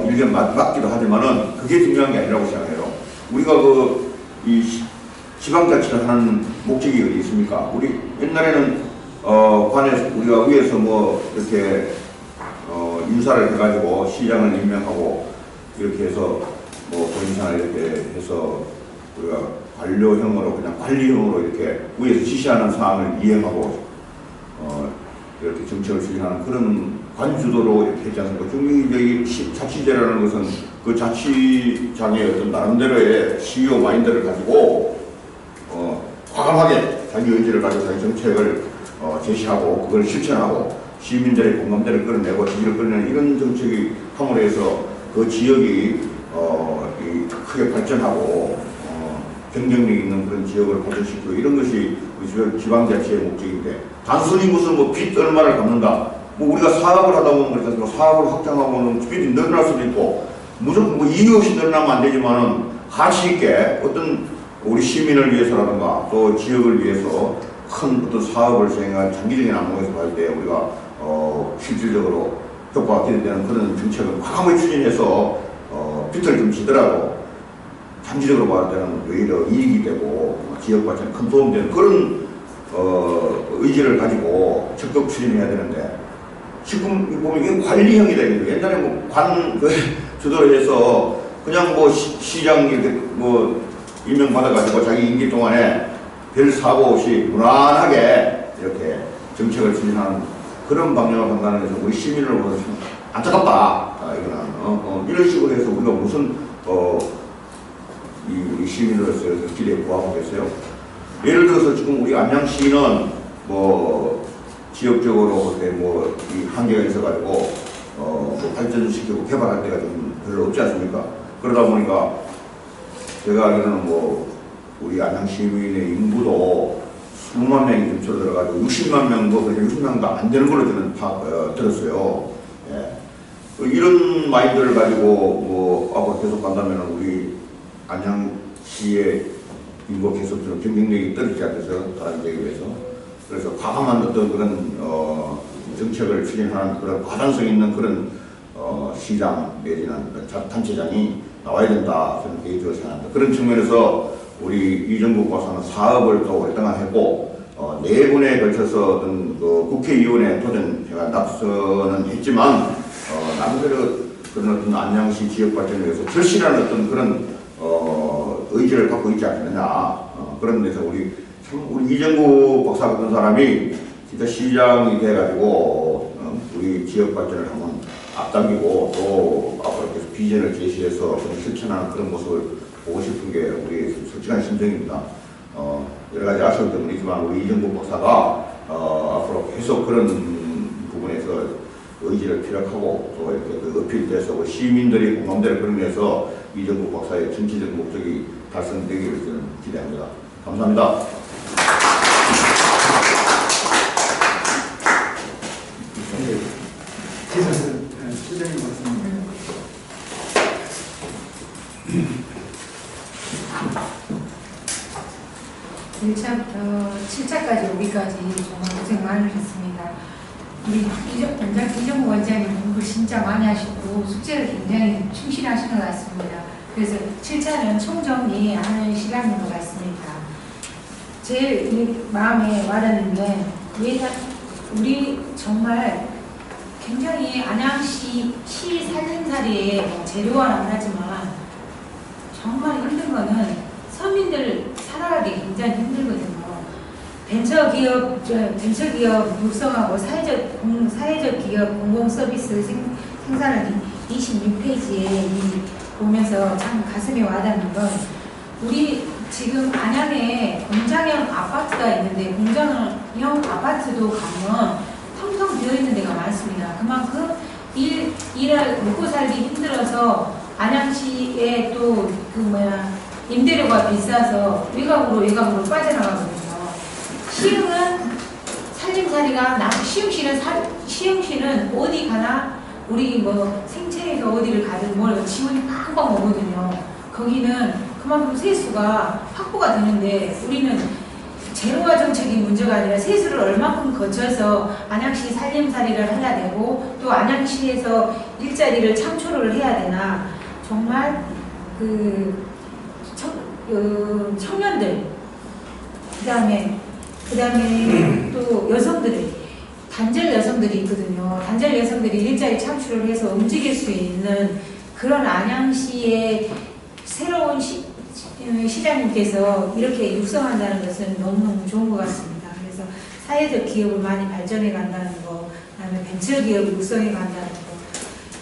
일견 맞기도 하지만은 그게 중요한 게 아니라고 생각해요. 우리가 이 지방자치를 하는 목적이 어디 있습니까? 우리 옛날에는 관에서 우리가 위에서 뭐 이렇게 인사를 해가지고 시장을 임명하고 이렇게 해서 뭐 본인상을 이렇게 해서 우리가 관료형으로 그냥 관리형으로 이렇게 위에서 지시하는 사항을 이행하고 이렇게 정책을 수행하는 그런 관주도로 이렇게 했지 않습니까? 중민적인 자치제라는 것은 그 자치장의 어떤 나름대로의 CEO 마인드를 가지고 과감하게 자기 의지를 가지고 자기 정책을 제시하고 그걸 실천하고 시민들의 공감대를 끌어내고 지지를 끌어내는 이런 정책이 함으로 해서 그 지역이 크게 발전하고 경쟁력 있는 그런 지역을 발전시키고 이런 것이 우리 지방자치의 목적인데 단순히 무슨 뭐 빚 얼마를 갚는다 뭐 우리가 사업을 하다 보면 그래서 사업을 확장하고는 빚이 늘어날 수도 있고 무조건 뭐 이유 없이 늘어나면 안 되지만은 가치 있게 어떤 우리 시민을 위해서라든가 또 지역을 위해서 큰 어떤 사업을 수행한 장기적인 안목에서 봤을 때 우리가 실질적으로 효과가 기대되는 그런 정책을 과감하게 추진해서 빚을 좀 지더라도 장기적으로 봤을 때는 오히려 이익이 되고 지역 발전에 큰 도움이 되는 그런 의지를 가지고 적극 추진해야 되는데 지금 보면 이게 관리형이 되는 거예요. 옛날에 뭐 주도를 해서 그냥 뭐 시장 이렇게 뭐 임명받아가지고 자기 임기 동안에 별 사고 없이 무난하게 이렇게 정책을 추진하는 그런 방향을 한다는 것은 우리 시민을 보면서 참 안타깝다. 이거는 이런 식으로 해서 우리가 무슨 우리 시민으로서 길에 구하고겠어요. 예를 들어서 지금 우리 안양시는 뭐 지역적으로 이 한계가 있어가지고 뭐 발전시키고 개발할 데가 좀 별로 없지 않습니까? 그러다 보니까 제가 알기로는 뭐 우리 안양 시민의 인구도 수만 명이 근처로 들어가지고 60만 명도 그냥 60명도 안 되는 걸로 저는 들었어요. 예. 이런 마인드를 가지고 뭐 앞으로 계속 간다면 우리 안양시의 인구 계속 좀 경쟁력이 떨어지지 않겠어요? 다른 지역에 비해서. 그래서 과감한 어떤 그런 정책을 추진하는 그런 과단성 있는 그런 시장 내지는 단체장이 나와야 된다. 저는 개인적으로 생각합니다. 그런 측면에서 우리 이정국 박사는 사업을 또 오랫동안 했고 4번에 걸쳐서 어떤 국회의원에 도전해가 낙선은 했지만 나름대로 그런 어떤 안양시 지역 발전을 위해서 절실한 어떤 그런 의지를 갖고 있지 않겠느냐. 그런 데서 우리 이정국 박사 같은 사람이 진짜 시장이 돼가지고 우리 지역 발전을 한번 앞당기고 또 앞으로 계속 비전을 제시해서 실천하는 그런 모습을 보고 싶은 게 우리의 솔직한 심정입니다. 여러 가지 아쉬운 점은 있지만 우리 이정국 박사가 앞으로 계속 그런 부분에서 의지를 피력하고 또 이렇게 어필돼서 우리 시민들이 공감대를 그리면서 이정국 박사의 정치적 목적이 달성되기를 저는 기대합니다. 감사합니다. 시장님 말씀. 1차부터 7차까지 오기까지 정말 고생 많이 하셨습니다. 우리 이정국 원장님 공부 진짜 많이 하시고 숙제를 굉장히 충실하신 것 같습니다. 그래서 7차는 총정리하는 시간인 것 같습니다. 제일 마음에 와닿는 게 우리 정말 굉장히 안양시 살림살이에 뭐 재료화는 하지만 정말 힘든 거는 서민들 살아가기 굉장히 힘들거든요. 벤처기업 육성하고 사회적 기업 공공서비스 생산을 26페이지에 보면서 참 가슴에 와닿는 건 우리 지금 안양에 공장형 아파트가 있는데 공장형 아파트도 가면 텅텅 비어있는 데가 많습니다. 그만큼 먹고 살기 힘들어서 안양시에 또 임대료가 비싸서 외곽으로 빠져나가거든요. 시흥은 살림살이가 시흥시는 어디 가나 우리 뭐 생체에서 어디를 가든 뭘 지원이 팡팡 오거든요. 거기는 그만큼 세수가 확보가 되는데 우리는 재료화 정책이 문제가 아니라 세수를 얼마큼 거쳐서 안양시 살림살이를 해야 되고 또 안양시에서 일자리를 창출을 해야 되나. 정말 청년들 그다음에 또 여성들이 단절 여성들이 있거든요. 단절 여성들이 일자리 창출을 해서 움직일 수 있는 그런 안양시의 새로운 시장님께서 이렇게 육성한다는 것은 너무너무 좋은 것 같습니다. 그래서 사회적 기업을 많이 발전해 간다는 거, 그다음에 벤처 기업 육성해 간다는 거.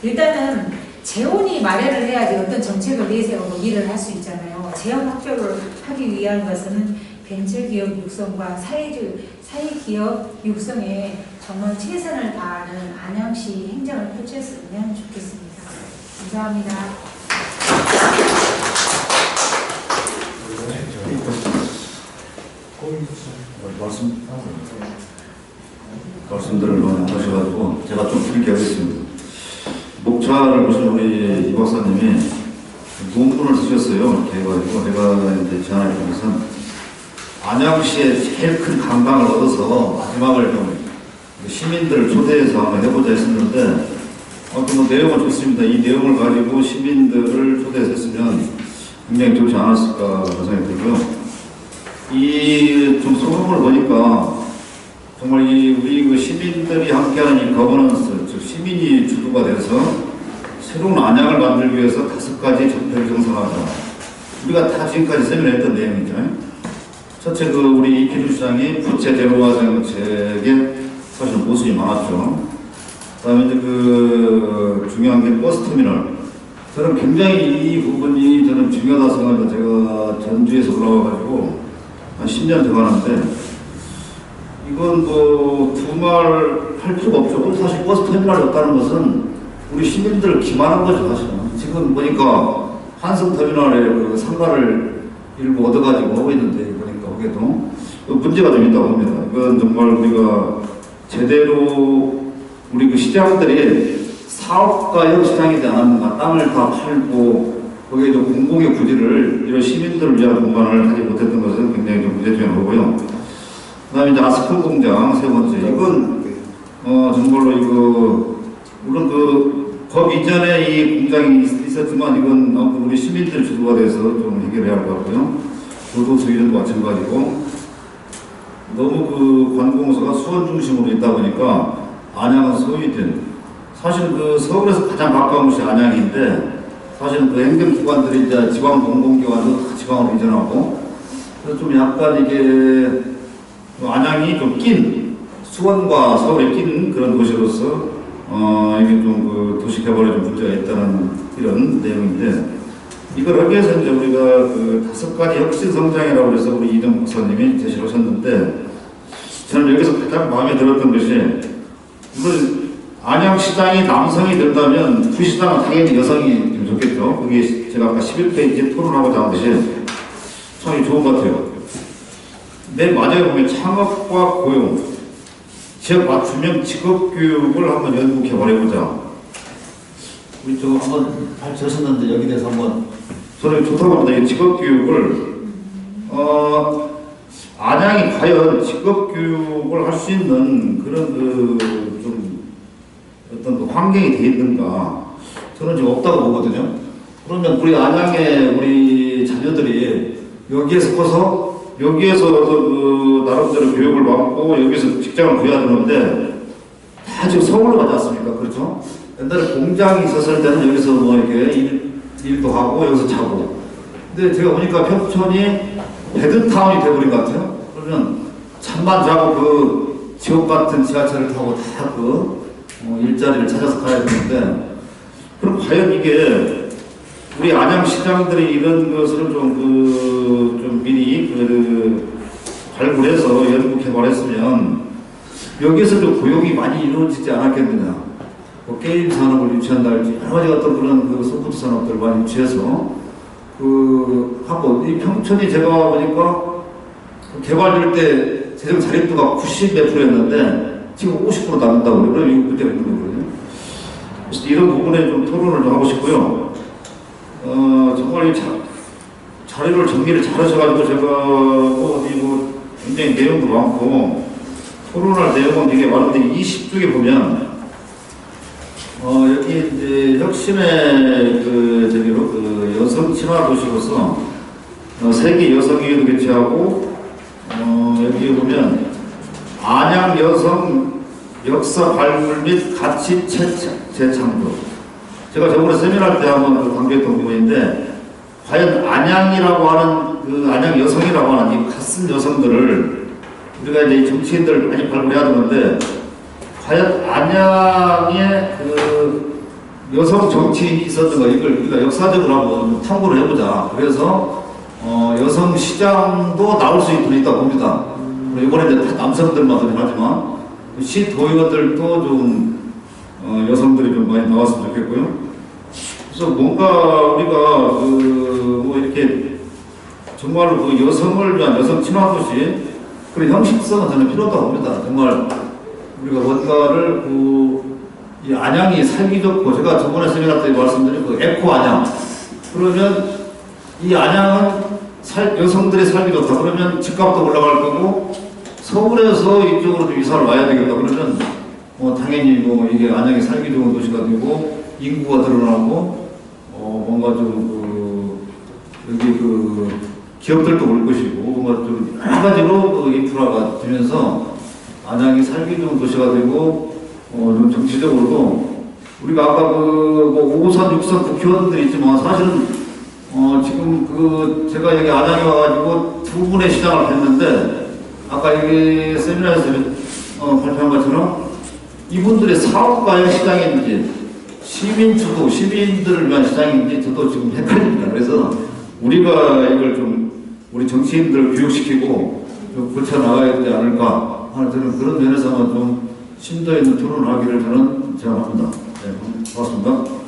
일단은 재원이 마련을 해야지 어떤 정책을 내세우고 일을 할 수 있잖아요. 재원 확보를 하기 위한 것은 벤처기업 육성과 사회기업 육성에 정말 최선을 다하는 안양시 행정을 펼쳤으면 좋겠습니다. 감사합니다. 말씀들을 많이 하셔가지고 제가 좀 길게 하겠습니다. 목차를 보신 우리 이 박사님이 논문을 쓰셨어요. 이렇게 해가지고 내가 이제 제안을 통해서 안양시에 제일 큰 감방을 얻어서 마지막을 좀 시민들을 초대해서 한번 해보자 했었는데 뭐 내용은 좋습니다. 이 내용을 가지고 시민들을 초대해서 했으면 굉장히 좋지 않았을까 생각이 들고요. 이 좀 소감을 보니까 정말 우리 시민들이 함께하는 이 거버넌스, 즉 시민이 주도가 돼서 새로운 안양을 만들기 위해서 5가지 적폐를 형성하자. 우리가 다 지금까지 세미나했던 내용이죠. 첫째, 우리 이기주 시장이 부채 대로화 정책의 사실 모순이 많았죠. 그다음에 이제 그 중요한 게 버스터미널. 저는 굉장히 이 부분이 저는 중요하다 생각합니다. 제가 전주에서 올라와가지고 한 10년 돼가는데 이건 뭐 두말할 필요가 없죠. 사실 버스터미널이 없다는 것은 우리 시민들을 기만한 거죠, 사실은. 지금 보니까 한성터미널에 그 상가를 일부 얻어가지고 하고 있는데 보니까 거기에도 문제가 좀 있다고 봅니다. 이건 정말 우리가 제대로 우리 그 시장들이 사업가형 시장이 되지 않았는가. 땅을 다 팔고 거기에도 공공의 부지를 이런 시민들을 위한 공간을 하지 못했던 것은 굉장히 좀 문제점이 보고요. 그 다음에 이제 아스팔 공장 세 번째. 이건 정말로 이거 물론 그 법 이전에 이 공장이 있었지만 이건 우리 시민들 주도가 돼서 좀 해결해야 할 것 같고요. 교도소 이런도 마찬가지고 너무 그 관공서가 수원 중심으로 있다 보니까 안양은 소외된 사실 그 서울에서 가장 가까운 곳이 안양인데 사실은 그 행정기관들이 이제 지방 공공기관도 다 지방으로 이전하고 그래서 좀 약간 이게 안양이 좀 낀 수원과 서울에 낀 그런 도시로서 이게 좀 그 도시 개발에 좀 문제가 있다는 이런 내용인데 이걸 하기 위해서 이제 우리가 그 5가지 혁신 성장이라고 해서 우리 이정 목사님이 제시를 하셨는데 저는 여기서 가장 마음에 들었던 것이 이걸 안양시장이 남성이 된다면 부시장은 당연히 여성이 좀 좋겠죠. 그게 제가 아까 11페이지 토론하고자 한 것이 참 좋은 것 같아요. 내 마저에 보면 창업과 고용, 지역 맞춤형 직업교육을 한번 연구 개발해보자. 우리 저 한번 발표하셨는데 여기 대해서 한번 저는 좋다고 합니다. 이 직업교육을 안양이 과연 직업교육을 할 수 있는 그런 그 좀 어떤 그 환경이 돼 있는가 저는 지금 없다고 보거든요. 그러면 우리 안양의 우리 자녀들이 여기에서 커서 여기에서 그 나름대로 교육을 받고 여기서 직장을 구해야 되는데 다 지금 서울로 가지 않습니까? 그렇죠? 옛날에 공장이 있었을 때는 여기서 뭐 이렇게 일도 하고 여기서 자고 근데 제가 보니까 평촌이 베드타운이 돼버린 것 같아요. 그러면 잠만 자고 그 지옥 같은 지하철을 타고 다 그 일자리를 찾아서 가야 되는데 그럼 과연 이게 우리 안양시장들이 이런 것을 좀 미리 발굴해서 연구 개발했으면 여기에서 좀 고용이 많이 이루어지지 않았겠느냐. 뭐 게임 산업을 유치한다든지 여러 가지 어떤 그런 그 소프트 산업들을 많이 유치해서 하고 이 평촌이 제가 보니까 개발될 때 재정 자립도가 90 몇 프로였는데 지금 50% 남는다고 그러면 이거 문제가 있는 거거든요. 그래서 이런 부분에 좀 토론을 좀 하고 싶고요. 정말 이 자료를 정리를 잘 하셔가지고 제가 어디 굉장히 내용도 많고 토론할 내용은 되게 많은데 20쪽에 보면 여기 이제 혁신의 여성 친화 도시로서 세계 여성의회도 개최하고 여기에 보면 안양 여성 역사 발굴 및 가치 재창조. 제가 저번에 세미나 때 한번 강조했던 부분인데 과연 안양이라고 하는 그 안양 여성이라고 하는 이 갓쓴 여성들을 우리가 이제 정치인들 많이 발굴해야 되는데 과연 안양에 그 여성 정치인이 있었던 거 이걸 우리가 역사적으로 한번 탐구를 해보자. 그래서 여성 시장도 나올 수 있다고 봅니다. 이번에 이제 다 남성들만 하지만 시 도의원들도 좀 여성들이 좀 많이 나왔으면 좋겠고요. 그래서 뭔가 우리가 뭐 이렇게 정말로 그 여성을 위한 여성 친화 도시 그런 형식성은 저는 필요하다고 봅니다. 정말 우리가 뭔가를 이 안양이 살기 좋고 제가 저번에 세미나 때 말씀드린 그 에코 안양 그러면 이 안양은 여성들이 살기 좋다 그러면 집값도 올라갈 거고 서울에서 이쪽으로 좀 이사를 와야 되겠다 그러면 당연히 이게 안양이 살기 좋은 도시가 되고 인구가 늘어나고 뭔가 좀 여기 기업들도 올 것이고 뭔가 좀 여러 가지로 인프라가 되면서 안양이 살기 좋은 도시가 되고 좀 정치적으로도 우리가 아까 5선, 6선 국회의원들이 있지만 사실은 지금 제가 여기 안양에 와가지고 두 분의 시장을 뵀는데 아까 여기 세미나에서 발표한 것처럼 이분들의 사업가의 시장인지 시민주도 시민들을 위한 시장인지 저도 지금 헷갈립니다. 그래서 우리가 이걸 좀 우리 정치인들을 교육시키고 좀 고쳐나가야 되지 않을까 하는 저는 그런 면에서만 좀 심도 있는 토론을 하기를 저는 제안합니다. 네, 고맙습니다.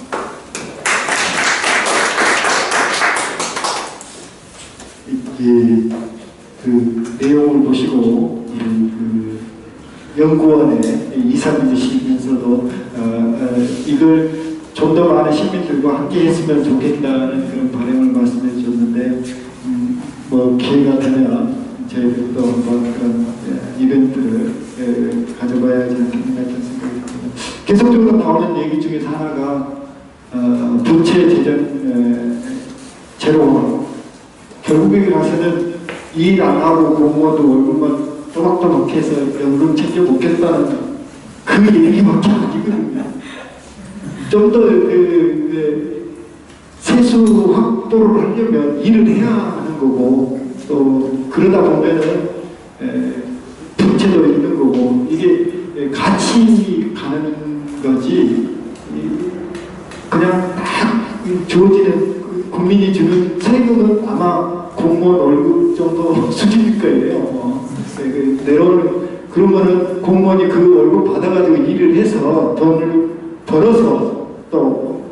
그 내용을 보시고 그 연구원에 이사님이시면서도 이걸 좀 더 많은 시민들과 함께 했으면 좋겠다는 그런 바람을 말씀해 주셨는데 뭐 기회가 되면 저희들도 한번 그런 이벤트를 가져봐야지 않겠나 생각이 듭니다. 계속적으로 나오는 얘기 중에서 하나가 부채 재정 제로. 결국에 가서는 일 안 하고 공무원도 월급만 또박또박해서 연금 챙겨 먹겠다는 그 얘기밖에 아니거든요. 좀 더 세수 확보를 하려면 일을 해야 하는 거고 또 그러다 보면은 부채도 있는 거고 이게 같이 가는 거지 그냥 딱 주어지는 국민이 주는 세금은 아마 공무원 월급 정도 수준일 거예요. 내려오는 그러면은 공무원이 그 월급 받아가지고 일을 해서 돈을 벌어서 또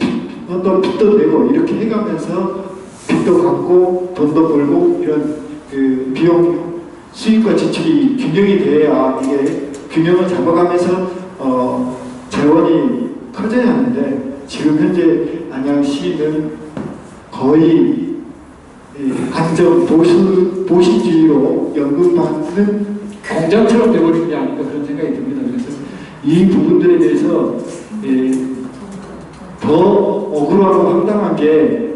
빚도 내고 이렇게 해가면서 빚도 갚고 돈도 벌고 이런 그 비용 수입과 지출이 균형이 돼야 이게 균형을 잡아가면서 재원이 커져야 하는데 지금 현재 안양시는 거의 안정 보시주의로 연금 받는 공장처럼 되어버린 게 아닌가 그런 생각이 듭니다. 그래서 이 부분들에 대해서 더 억울하고 황당한 게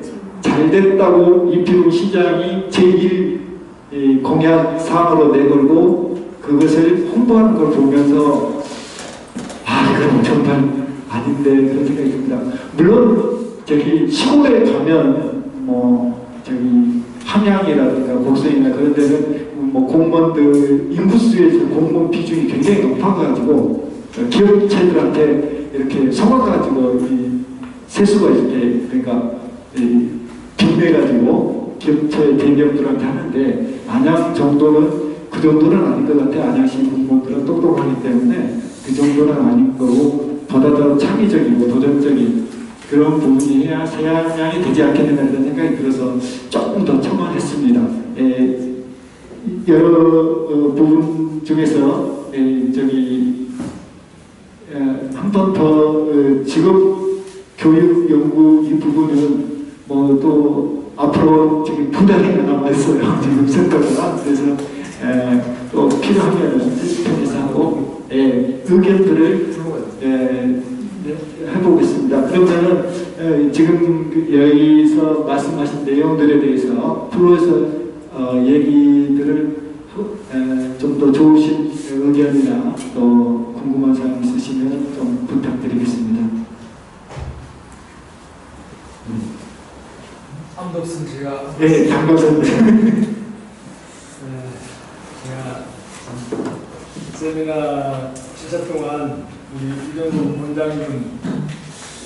잘 됐다고 이필웅 시장이 제1 공약 사항으로 내걸고 그것을 홍보하는 걸 보면서 이건 정말 아닌데 그런 생각이 듭니다. 물론 저기 시골에 가면 저기 함양이라든가 곡성이나 그런 데는 공무원들 인구수에서 공무원 비중이 굉장히 높아가지고 기업체들한테 이렇게 속아가지고 세수가 이렇게 그러니까 빚내가지고 기업체 대기업들한테 하는데 안양 정도는 그 정도는 아닌 것 같아. 안양시 공무원들은 똑똑하기 때문에 그 정도는 아닌 거고 보다 더 창의적이고 도전적인 그런 부분이 해야 세양이 되지 않겠느냐 이런 생각이 들어서 조금 더 첨언했습니다. 여러 부분 중에서 한 번 더 직업 교육 연구 이 부분은 또 앞으로 지금 2달이나 남아있어요. 지금 센터가. 그래서 또 필요하면 편에서 하고 의견들을 해보겠습니다. 그러면은 지금 여기서 말씀하신 내용들에 대해서 프로에서 얘기들을 좀 더 좋으신 의견이나 또 궁금한 사항 있으시면 좀 부탁드리겠습니다. 함덕순 제가 네, 반갑습니다. 제가 세미나 7차 동안 우리 이정도 본장님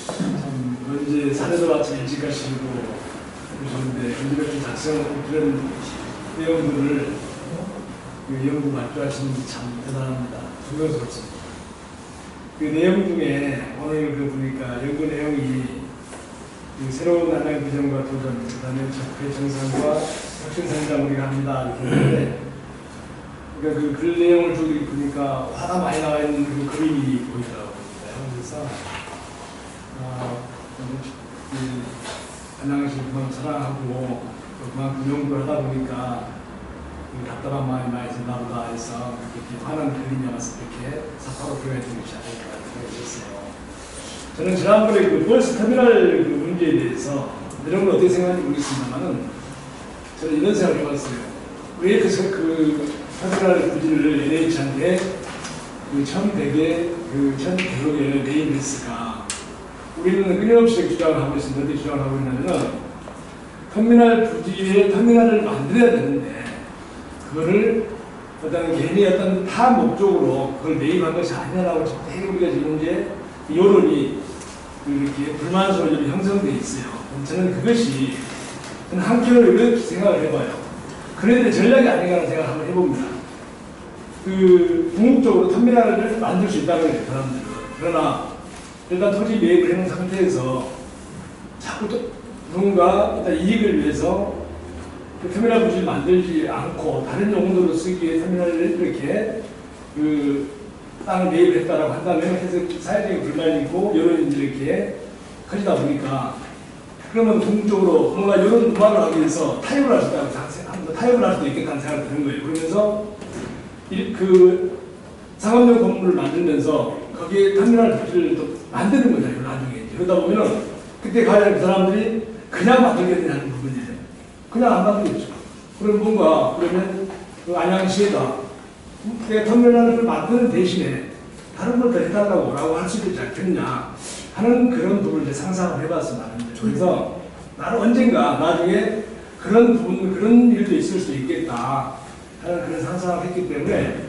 참 언제 사례도 같이 일찍 가시고 그러시는데 언제 같은 작성 그런 내용들을 연구 발표하시는 게 참 대단합니다. 존경스럽습니다. 그 내용 중에 오늘 보니까 연구 내용이 새로운 안양 비전과 도전, 그 다음에 적폐 정상과 혁신 성장 우리가 합니다. 이렇게 했는데 그러니까 그 글 내용을 쭉 보니까 화가 많이 나와 있는 그 그림이 보이더라고요. 그래서 안양시 그만 사랑하고 그만큼 연구를 하다 보니까 답답한 마음이 많이 든다 보다 해서 이렇게 화난 그림이 와서 이렇게 사파로 표현해주기 시작했다고 생각이 들었어요. 저는 지난번에 그 버스 터미널 그 문제에 대해서 여러분 어떻게 생각하는지 모르겠습니다만은 저는 이런 생각을 해봤어요. 왜 그 터미널 부지를 LH한테 그 1,100에 그 1,100억에 내인했을까? 우리는 끊임없이 주장을 하고 있습니다. 어떻게 주장을 하고 있냐면은 터미널 부지에 터미널을 만들어야 되는데 그거를 어떤 괜히 어떤 타 목적으로 그걸 매입한 것이 아니라고 되게 우리가 지금 이제 여론이 이렇게 불만스러운 형성돼 있어요. 저는 그것이 한편으로 이렇게 생각을 해봐요. 그런데 전략이 아닌가 하는 생각을 한번 해봅니다. 그 궁극적으로 터미널을 만들 수 있다는 거예요, 사람들은. 그러나 일단 토지 매입을 해놓은 상태에서 자꾸 또 누군가 일단 이익을 위해서 그 터미널 부지를 만들지 않고 다른 용도로 쓰기에 터미널을 이렇게 그 땅을 매입을 했다라고 한다면 해서 사회적인 불만이 있고 여론이 이렇게 커지다 보니까 그러면 궁극적으로 뭔가 이런 음악을 하기 위해서 타협을 할 수 있다고 타협을 할 수도 있겠다는 생각이 드는 거예요. 그러면서 그 상업용 건물을 만들면서 거기에 터미널 부지를 또 만드는 거잖아요. 나중에 그러다 보면은 그때 과연 그 사람들이 그냥 만들겠느냐는 부분이에요. 그냥 안 만들겠죠. 그럼 뭔가 그러면 그 안양시에다 터미널을 만드는 대신에 다른 걸 더 해달라고 할 수도 있지 않겠냐 하는 그런 부분을 이제 상상을 해봤습니다. 그래서 나는 언젠가 나중에 그런 부분, 그런 일도 있을 수 있겠다 하는 그런 상상을 했기 때문에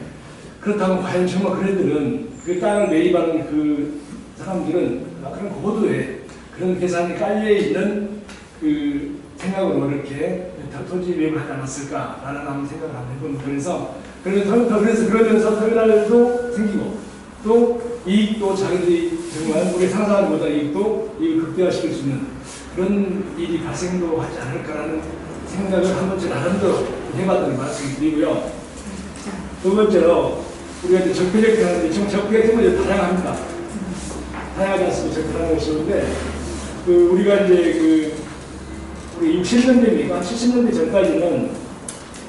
그렇다면 과연 정말 그네들은 그 땅을 매입하는 그 사람들은 그런 고도의 그런 계산이 깔려있는 그 생각으로 이렇게 토지 매입을 하지 않았을까라는 한번 생각을 한번 해봅니다. 그래서 그러면서 터미널도 생기고 또 이익도 자기들이 정말 우리 상상하지 못한 이익을 극대화시킬 수 있는 그런 일이 발생도 하지 않을까라는 생각을 한 번쯤 나름대로 해봤다는 말씀을 드리고요. 두 번째로 우리가 이제 적폐적 하는데 지금 적폐가 정말 다양합니다. 다양하지 않습니까? 적폐라는 것이 있는데 우리가 이제 우리 60년대입니까? 70년대 전까지는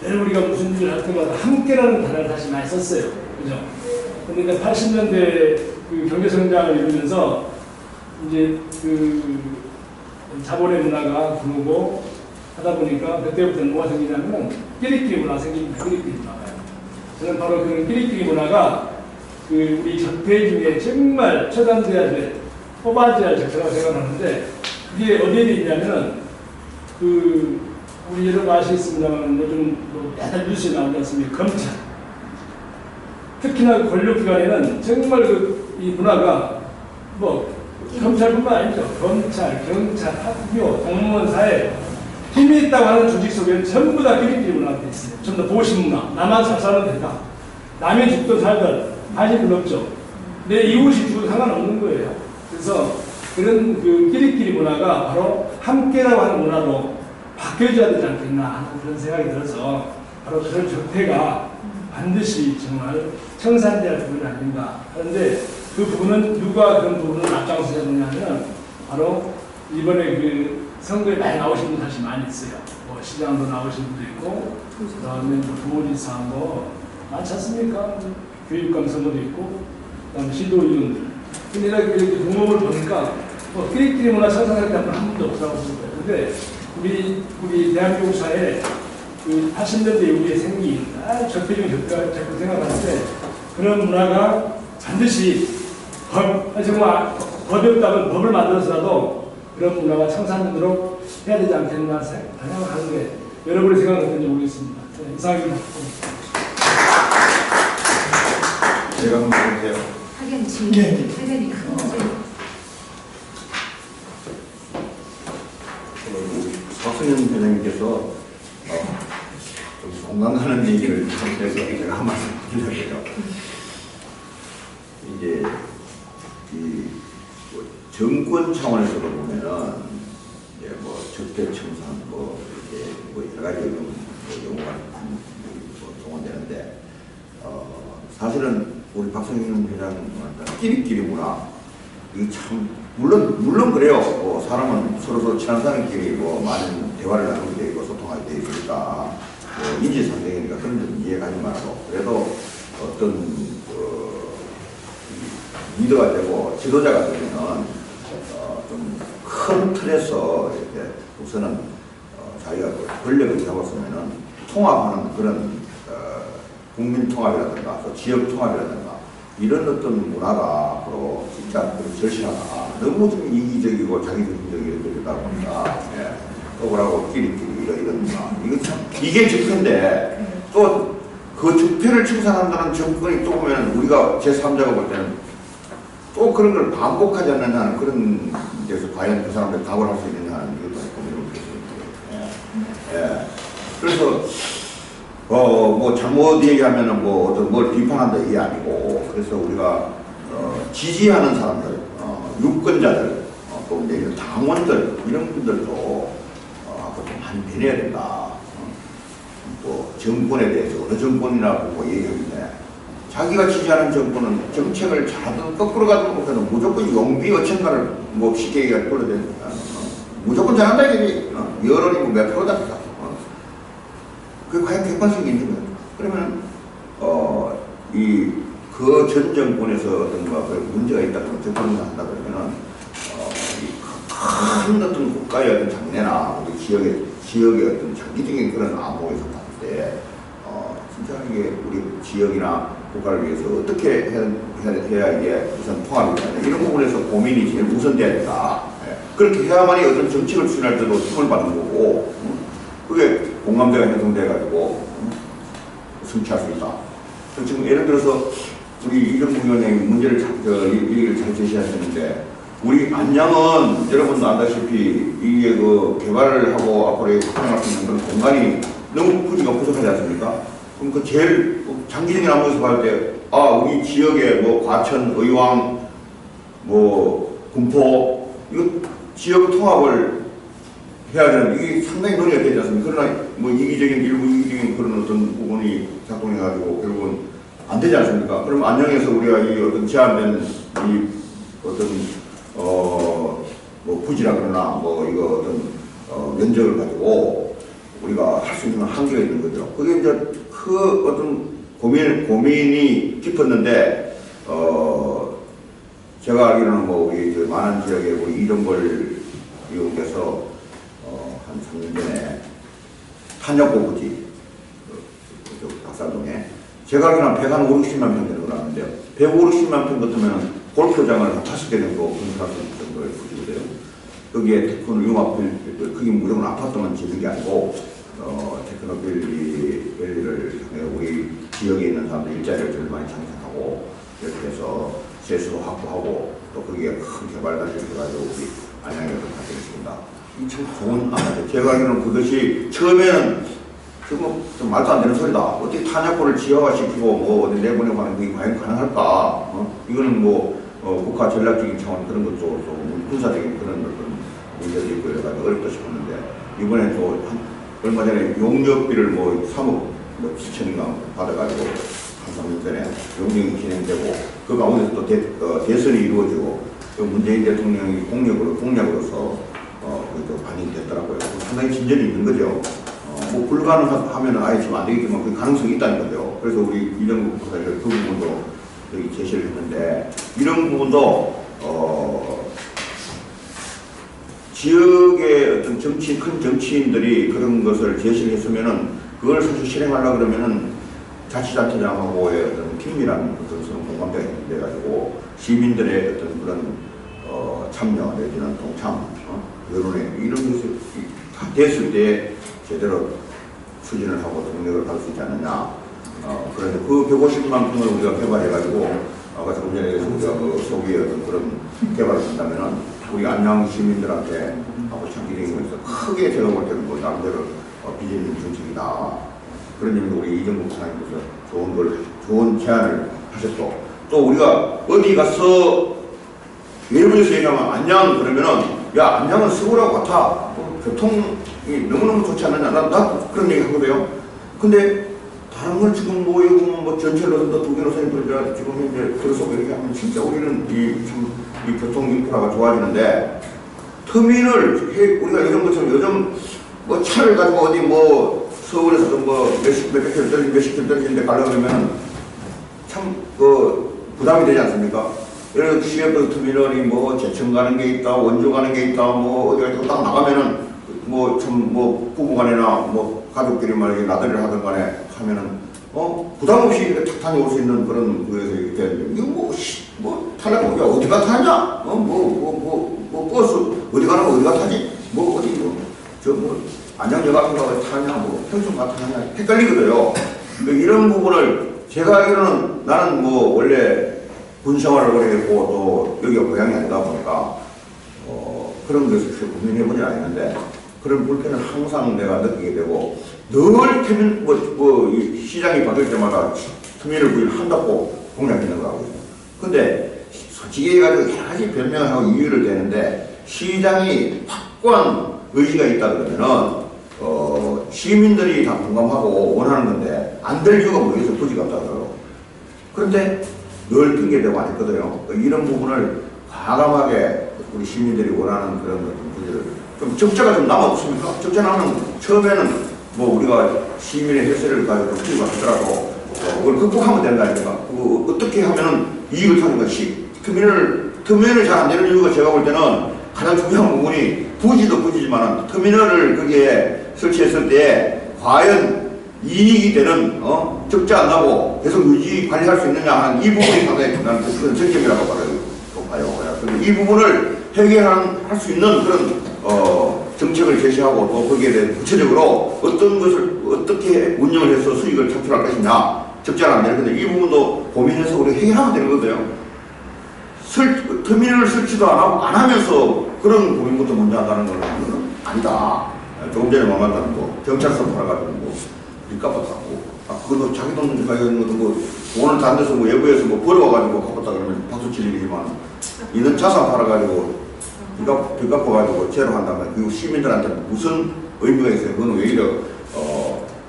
늘 우리가 무슨 일을 할 때마다 함께라는 단어를 다시 많이 썼어요. 그죠? 근데 80년대 경제성장을 이루면서 이제 자본의 문화가 들어오고 하다 보니까 그때부터는 뭐가 생기냐면 끼리끼리 문화가 생깁니다. 끼리끼리 문화가요. 저는 바로 그 끼리끼리 문화가 우리 적폐 중에 정말 처단돼야 될, 뽑아줘야 할 적폐라고 생각하는데 그게 어디에 있냐면은 우리 여러분 아시겠습니다만 요즘 매달 뉴스에 나오지 않습니까? 검찰. 특히나 권력기관에는 정말 이 문화가 검찰뿐만 아니죠. 검찰, 경찰, 학교, 공무원 사회 힘이 있다고 하는 조직 속에는 전부 다 끼리끼리 문화가 돼 있어요. 전부 다 보신 문화. 나만 잘 살면 된다. 남이 죽든 살든 관심은 없죠. 내 이웃이 죽어도 상관없는 거예요. 그래서 그런 끼리끼리 문화가 바로 함께라고 하는 문화로 바뀌어져야 되지 않겠나 하는 그런 생각이 들어서 바로 그런 적폐가 반드시 정말 청산돼야 할 부분이 아닌가 하는데 그 부분은 누가 그런 부분을 앞장서야 되냐면 바로 이번에 선거에 많이 나오신 분 사실 많이 있어요. 시장도 나오신 분도 있고 그다음에 도지사 많지 않습니까? 교육감 선거도 있고 그다음에 시도의원들. 근데 이렇게 공업을 보니까 끼리끼리 문화 청산할 때 한 번도 없다고 생각해요. 근데 우리 대한민국 사회에 80년대 이후에 생긴 적폐적인 적폐가 자꾸 생각하는데 그런 문화가 반드시 정말 법이 없다면 법을 만들어서라도 그런 문화가 청산되도록 해야 되지 않겠나 생각을 하는데 여러분의 생각은 어떤지 모르겠습니다. 이상입니다. 제가 한번 해볼게요. 하겐지. 네. 하겐이 박승현 회장님께서 좀 공감 가는 얘기를 해서 제가 한 말씀 드리려고요. 이제 정권 차원에서도 보면은 이제 적폐청산 이렇게 여러 가지 용어가 동원되는데 사실은 우리 박성현 회장님한테 끼리끼리 문화 이거 참 물론 그래요. 사람은 서로 친한 사람끼리 많은 대화를 나누게 되고 소통하게 되니까 인지상정이니까 그런 점 이해가지만 하고 그래도 어떤 리더가 되고 지도자가 되면 좀 큰 틀에서 이렇게 우선은 자기가 권력을 잡았으면은 통합하는 그런 국민 통합이라든가 또 지역 통합이라든가 이런 어떤 문화가 앞으로 진짜 절실하다. 너무 좀 이기적이고 자기중심적이게 되다 보니까 또 뭐라고 끼리끼리 이런 문화 이거 참 이게 적폐인데 또 그 적폐를 청산한다는 정권이 또 보면 우리가 제3자가 볼 때는 또 그런 걸 반복하지 않느냐는 그런 데서 과연 그 사람들 답을 할 수 있느냐는 이것도 고민을 했습니다. 예. 그래서 뭐 잘못 얘기하면은 뭐 어떤 뭘 비판한다 이게 아니고 그래서 우리가 지지하는 사람들, 유권자들, 또 이제 이런 당원들 이런 분들도 앞으로 좀 많이 변해야 된다. 또 정권에 대해서 어느 정권이라고 얘기하는데 자기가 지지하는 정권은 정책을 잘하든 거꾸로 가든 못하든 무조건 용비 어천가를 뭐 쉽게 얘기할 걸로 되니까 무조건 잘한다 이게 여론이 뭐 몇 프로다. 그게 과연 객관성이 있는 거예요. 그러면 그 전 정권에서 어떤 문제가 있다 그러면 정권을 한다 그러면은 큰 어떤 국가의 어떤 장래나 우리 지역의 어떤 장기적인 그런 암호에서 봤을 때 진짜 이게 우리 지역이나 국가를 위해서 어떻게 해야 이게 우선 통합이 되냐 이런 부분에서 고민이 제일 우선돼야 된다. 그렇게 해야만이 어떤 정책을 추진할 때도 힘을 받는 거고 그게 공감대가 형성돼가지고 성취할 수 있다. 지금 예를 들어서 우리 이정국 위원장이 문제를 얘기를 잘 제시하셨는데 우리 안양은 여러분도 안다시피 이게 그 개발을 하고 앞으로 활용할 수 있는 그런 공간이 너무 부지가 부족하지 않습니까? 그럼 그 제일 장기적인 안목에서 봤을 때 우리 지역에 뭐 과천, 의왕, 뭐 군포 이거 지역 통합을 해야 되는 이게 상당히 논의가 되지 않습니까? 그러나 뭐 일부 이기적인 그런 어떤 부분이 작동해가지고 결국은 안 되지 않습니까? 그럼 안양에서 우리가 이 어떤 제한된 이 어떤 뭐 부지라 그러나 뭐 이거 어떤 면적을 가지고 우리가 할 수 있는 한계가 있는 거죠. 그게 이제 그 어떤 고민이 깊었는데 제가 알기로는 뭐 우리 저 많은 지역에 우리 이정걸 의원께서 한 3년 전에 탄약고 부지 박살동에 제가 알기로는 150만 평 되는 걸 아는데요. 150만 평 같으면 골프장을 한 5개 정도 건설할 수 있는 정도의 부지거든요. 거기에 테크노 융합 그게 무조건 아파트만 짓는 게 아니고 테크노밸리를 우리 지역에 있는 사람들 일자리를 제일 많이 창출하고 이렇게 해서 세수도 확보하고 또 거기에 큰 개발 단지를 해가지고 우리 안양에 가져있습니다. 이 참 좋은 아파트. 제가 알기로는 그것이 처음에는 좀 말도 안 되는 소리다. 어떻게 탄약고를 지하화시키고 뭐 어디 내보내고 하는 게 과연 가능할까? 이거는 뭐 국가 전략적인 차원 그런 것도 좀 군사적인 그런 문제도 있고 이래가지고 어렵다 싶었는데 이번에 또 얼마 전에 용역비를 뭐 3억 7천인가 받아가지고 한 3년 전에 용역이 진행되고 그 가운데서 또 대선이 이루어지고 또 문재인 대통령이 공약으로서 또 반영됐더라고요. 상당히 진전이 있는 거죠. 뭐 불가능하면 아예 지금 안 되겠지만 그 가능성이 있다는 거죠. 그래서 우리 이정국 부사가 그 부분도 여기 제시를 했는데 이런 부분도 지역의 어떤 큰 정치인들이 그런 것을 제시를 했으면은 그걸 사실 실행하려고 그러면은 자치단체장하고의 어떤 긴밀한 어떤 공감대가 돼가지고 시민들의 어떤 그런 참여 내지는 동참, 여론에 이런 것이 다 됐을 때 제대로 추진을 하고 동력을 갈 수 있지 않느냐. 그런데 그 150만 평을 우리가 개발해가지고 아까 조금 전에 우리가 그 소비의 어떤 그런 개발을 한다면은 우리 안양 시민들한테 앞으로 장기적인 것에서 크게 제가 볼 때는 뭐 나름대로 비전인 정책이다. 그런 의미로 우리 이정국 사장님께서 좋은 제안을 하셨고 또 우리가 어디 가서 예를 들어서 얘기하면 안양 그러면은 야 안양은 서울하고 같아. 교통이 너무너무 좋지 않느냐. 나 그런 얘기 하거든요. 근데 다른 건 지금 뭐 이거 뭐 전철 노선도 2개 노선이 돌려 지금 현재 들어서고 이렇게 하면 진짜 우리는 이 교통 인프라가 좋아지는데 터미널 우리가 이런 것처럼 요즘 뭐 차를 가지고 어디 뭐 서울에서도 뭐 몇십 킬로 떨어지는데 가려고 그러면 참 부담이 되지 않습니까? 예를 들어 시외버스 터미널이 뭐 제천 가는 게 있다, 원주 가는 게 있다, 뭐 어디 가지고 딱 나가면은 뭐 참 뭐 부부간이나 뭐 가족끼리 말이야 나들이를 하든 간에 하면은 부담 없이 탁 다녀올 수 있는 그런 거에서 이렇게 이거 뭐 타려고 야 어디가 타냐? 뭐 버스 어디 가는 거 어디가 타지? 뭐 어디 안양역 앞에 가서 타냐? 뭐 평촌 가서 타냐? 헷갈리거든요. 이런 부분을 제가 알기로는 나는 뭐 원래 군 생활을 오래 했고 또 여기가 고향이 아니다 보니까 그런 것을 고민해보진 않았는데 그런 불편을 항상 내가 느끼게 되고 늘 터민 시장이 바뀔 때마다 터미널 구입을 한다고 공략했는 거라고요. 근데 솔직히 해가지고 여러 가지 변명을 하고 이유를 대는데 시장이 확고한 의지가 있다 그러면은 시민들이 다 공감하고 원하는 건데 안 될 이유가 모르겠어요. 부지가 없다더라고. 그런데 늘 핑계대고 안 했거든요. 이런 부분을 과감하게 우리 시민들이 원하는 그런 부지를 좀 적자가 좀 남았습니까? 적자 나면 처음에는 뭐 우리가 시민의 혈세를 가지고 투입을 하더라도 그걸 극복하면 된다니까. 그거 어떻게 하면은 이익을 타는 것이 터미널을 잘 안 되는 이유가 제가 볼 때는 가장 중요한 부분이 부지도 부지지만 터미널을 거기에 설치했을 때 과연 이익이 되는 적자 안 나고 계속 유지 관리할 수 있느냐 하는 이 부분이 상당히 나는 큰 전점이라고 봐요. 그런데 이 부분을 해결할 수 있는 그런 정책을 제시하고 또 거기에 대해 구체적으로 어떤 것을 어떻게 운영을 해서 수익을 창출할 것이냐 적자를 안 되는 건데 이 부분도 고민해서 우리가 해결하면 되는 거거든요. 터미널을 설치도 안 하면서 그런 고민부터 먼저 한다는 건 아니다. 조금 전에 말했다는 거, 경찰서 팔아가지고 뭐, 빚값 받고, 그것도 자기 돈 가지고 있는 것도 돈을 다 내서 외부에서 벌어와가지고 갚았다 그러면 박수 칠 일이지만, 이런 자산 팔아가지고, 빚 갚아가지고 제로 한다면, 그 시민들한테 무슨 의미가 있어요? 그건 오히려,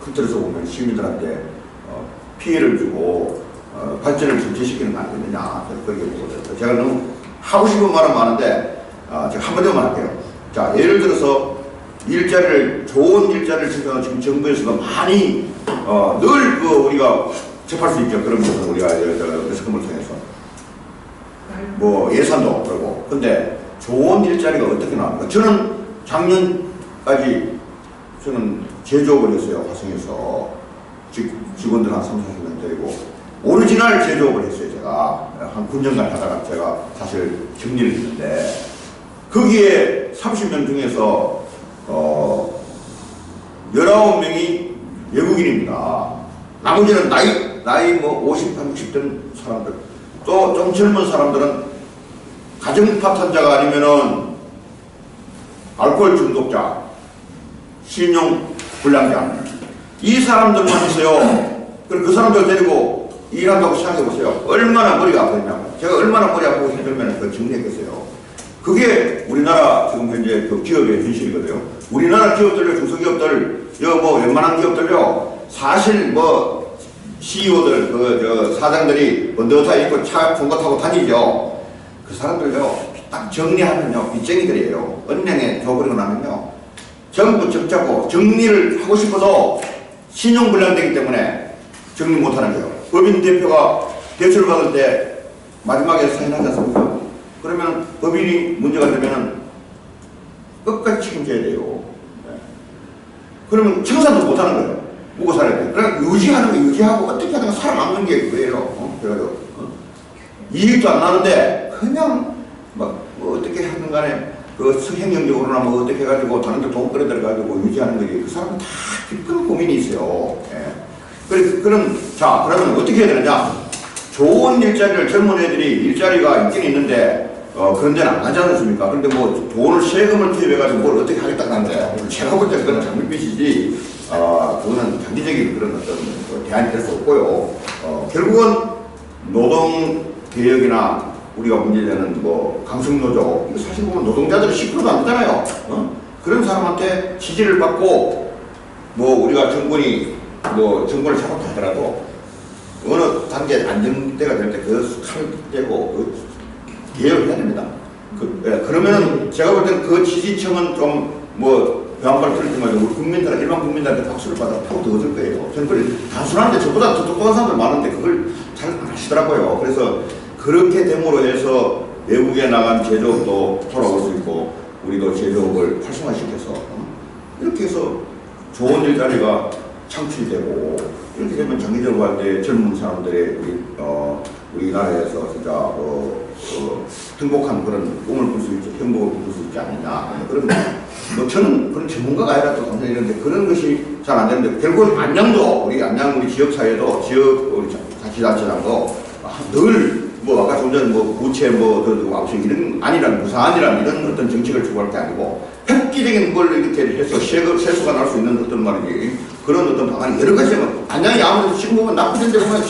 큰 틀에서 보면 시민들한테 피해를 주고, 발전을 전제시키는 거 아니겠느냐. 그렇게 보거든요. 제가 너무 하고 싶은 말은 많은데, 제가 한마디만 할게요. 자, 예를 들어서, 좋은 일자리를 찾아서 지금 정부에서도 많이, 늘 우리가 접할 수 있죠. 그런 것을 우리가 매스컴을 통해서. 뭐, 예산도 그러고. 근데 좋은 일자리가 어떻게 나옵니까? 저는 작년까지 저는 제조업을 했어요. 화성에서. 직원들 한 30~40명 데리고. 오리지널 제조업을 했어요. 제가. 한 9년간 하다가 제가 사실 정리를 했는데, 거기에 30명 중에서 19명이 외국인입니다. 나머지는 나이 뭐 50, 60된 사람들, 또 좀 젊은 사람들은 가정 파탄자가 아니면은 알코올 중독자, 신용 불량자, 이 사람들만 있어요. 그럼 그 사람들 데리고 일한다고 생각해보세요. 얼마나 머리가 아프냐고. 제가 얼마나 머리 아프고 힘들면 그걸 정리했겠어요. 그게 우리나라 지금 현재 그 기업의 현실이거든요. 우리나라 기업들요, 중소기업들, 뭐 웬만한 기업들요, 사실 뭐 CEO들, 사장들이 번더타 입고 차 fon거 타고 다니죠. 그 사람들요, 딱 정리하면요, 빚쟁이들이에요. 은행에 줘버리고 나면요, 전부 적자고 정리를 하고 싶어도 신용불량되기 때문에 정리 못하는 거예요. 법인 대표가 대출을 받을 때 마지막에 사인하지 않습니까? 그러면 법인이 문제가 되면은 끝까지 책임져야 돼요. 네. 그러면 청산도 못하는 거예요. 묵고 살아야 돼요. 그러니까 유지하는 거 유지하고 어떻게 하다가 살아남는 게 그거예요. 그래가지고 이익도 안 나는데 그냥 막 뭐 어떻게 하든 간에 그 행정적으로나 뭐 어떻게 해가지고 다른 데 돈 끌어들여가지고 유지하는 거지. 그 사람은 다 깊은 고민이 있어요. 예. 그러면 어떻게 해야 되느냐? 좋은 일자리를 젊은 애들이 일자리가 있긴 있는데 그런 데는 안 하지 않습니까? 그런데 뭐 돈을 세금을 투입해가지고 뭘 어떻게 하겠다는 건데 제가 볼 때 그건 장밋빛이지 그거는 장기적인 그런 어떤 대안이 될 수 없고요. 결국은 노동개혁이나 우리가 문제되는 뭐 강성노조, 이거 사실 보면 노동자들은 10%도 안 되잖아요. 그런 사람한테 지지를 받고 뭐 우리가 정권을 잘못하더라도 하더라도 어느 단계 안정대가 될 때 그 칼을 떼고 개혁을 해야 됩니다. 그러면은 제가 볼 때는 그 지지층은 좀 뭐 배한발 틀리지만 우리 국민들, 일반 국민들한테 박수를 받아 표 더 얻을 거예요. 저는 그걸 단순한데 저보다 더 똑똑한 사람들 많은데 그걸 잘 안 하시더라고요. 그래서 그렇게 됨으로 해서 외국에 나간 제조업도 돌아올 수 있고 우리도 제조업을 활성화시켜서 이렇게 해서 좋은 일자리가 창출되고 이렇게 되면 장기적으로 할 때 젊은 사람들의 우리나라에서 진짜 행복한 그런 꿈을 꿀 수 있지, 행복을 꿀 수 있지 않느냐 그런 뭐 저는 그런 전문가가 아니라 또 감사히 이러는데 그런 것이 잘 안 되는데 결국 안양도 우리 지역 사회도 지역 우리 자치단체장도 늘 뭐 아까 좀 전에 뭐 부채 아무튼 이런 아니란 무사안이란 이런 어떤 정책을 추구할 게 아니고 획기적인 걸 이렇게 해서 세수가 날 수 있는 어떤 말이지 그런 어떤 방안이 여러 가지 안양이 아무래도 지금 보면 나쁘던데 보면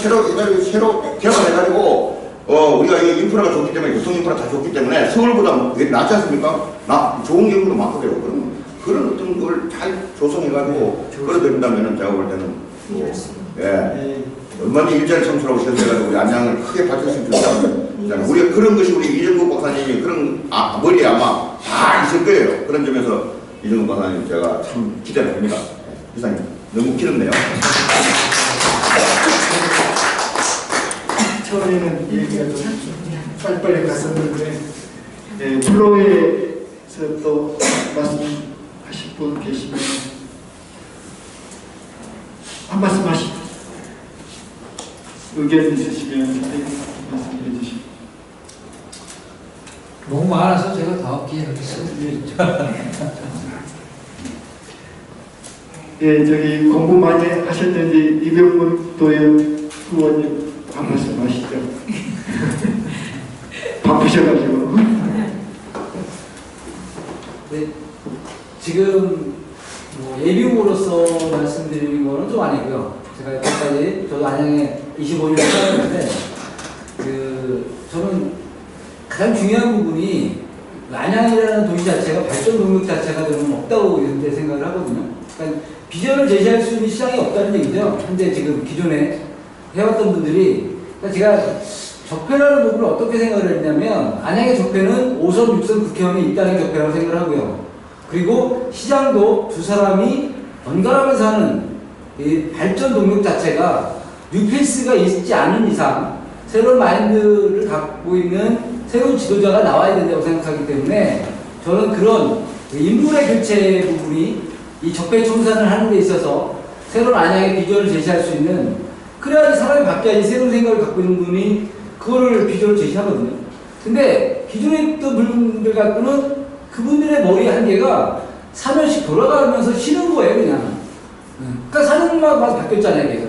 새로 개발해가지고 우리가 이 인프라가 좋기 때문에 교통 인프라 다 좋기 때문에 서울보다 낫지 않습니까? 좋은 경우도 많거든요. 그런 어떤 걸 잘 조성해가지고 끌어들인다면은 제가 볼 때는 얼마나 일자리 청소라고 생각해가지고 우리 안양을 크게 발전시킬 수 있다. 우리가 그런 것이 우리 이정국 박사님이 그런 머리에 아마 다 있을 거예요. 그런 점에서 이정국 박사님 제가 참 기대를 합니다. 이상입니다. 너무 길었네요. 처음에는 얘기가 좀 빨리빨리 갔었는데 플로에서 또 말씀하실 분 계시면 한 말씀 하시죠. 의견 있으시면 말씀해 주시고. 너무 많아서 제가 다음 기회에 하겠습니다. 예, 저기 공부 많이 하셨는지 이병문 도연 의원님 한 말씀 하시죠. 바쁘셔가지고. 네, 지금 뭐 예비후보로서 말씀드리는 거는 좀 아니고요. 제가 여기까지 저도 안양에 25년 살았는데 저는 가장 중요한 부분이 안양이라는 도시 자체가 발전 동력 자체가 저는 없다고 이런데 생각을 하거든요. 그러니까 비전을 제시할 수 있는 시장이 없다는 얘기죠. 현재 지금 기존에 해왔던 분들이. 그러니까 제가 적폐라는 부분을 어떻게 생각을 했냐면 안양의 적폐는 5선, 6선 국회의원이 입당의 적폐라고 생각을 하고요. 그리고 시장도 두 사람이 번갈아가면서 하는 이 발전 동력 자체가 뉴페이스가 있지 않은 이상 새로운 마인드를 갖고 있는 새로운 지도자가 나와야 된다고 생각하기 때문에 저는 그런 인물의 교체 부분이 이 적폐 청산을 하는 데 있어서 새로운 안양의 비전을 제시할 수 있는, 그래야지 사람이 바뀌어야지 새로운 생각을 갖고 있는 분이 그거를 비전을 제시하거든요. 근데 기존에 있던 분들 갖고는 그분들의 머리 한계가 4년씩 돌아가면서 쉬는 거예요, 그냥. 그러니까 4년만 바뀌었잖아요, 계속.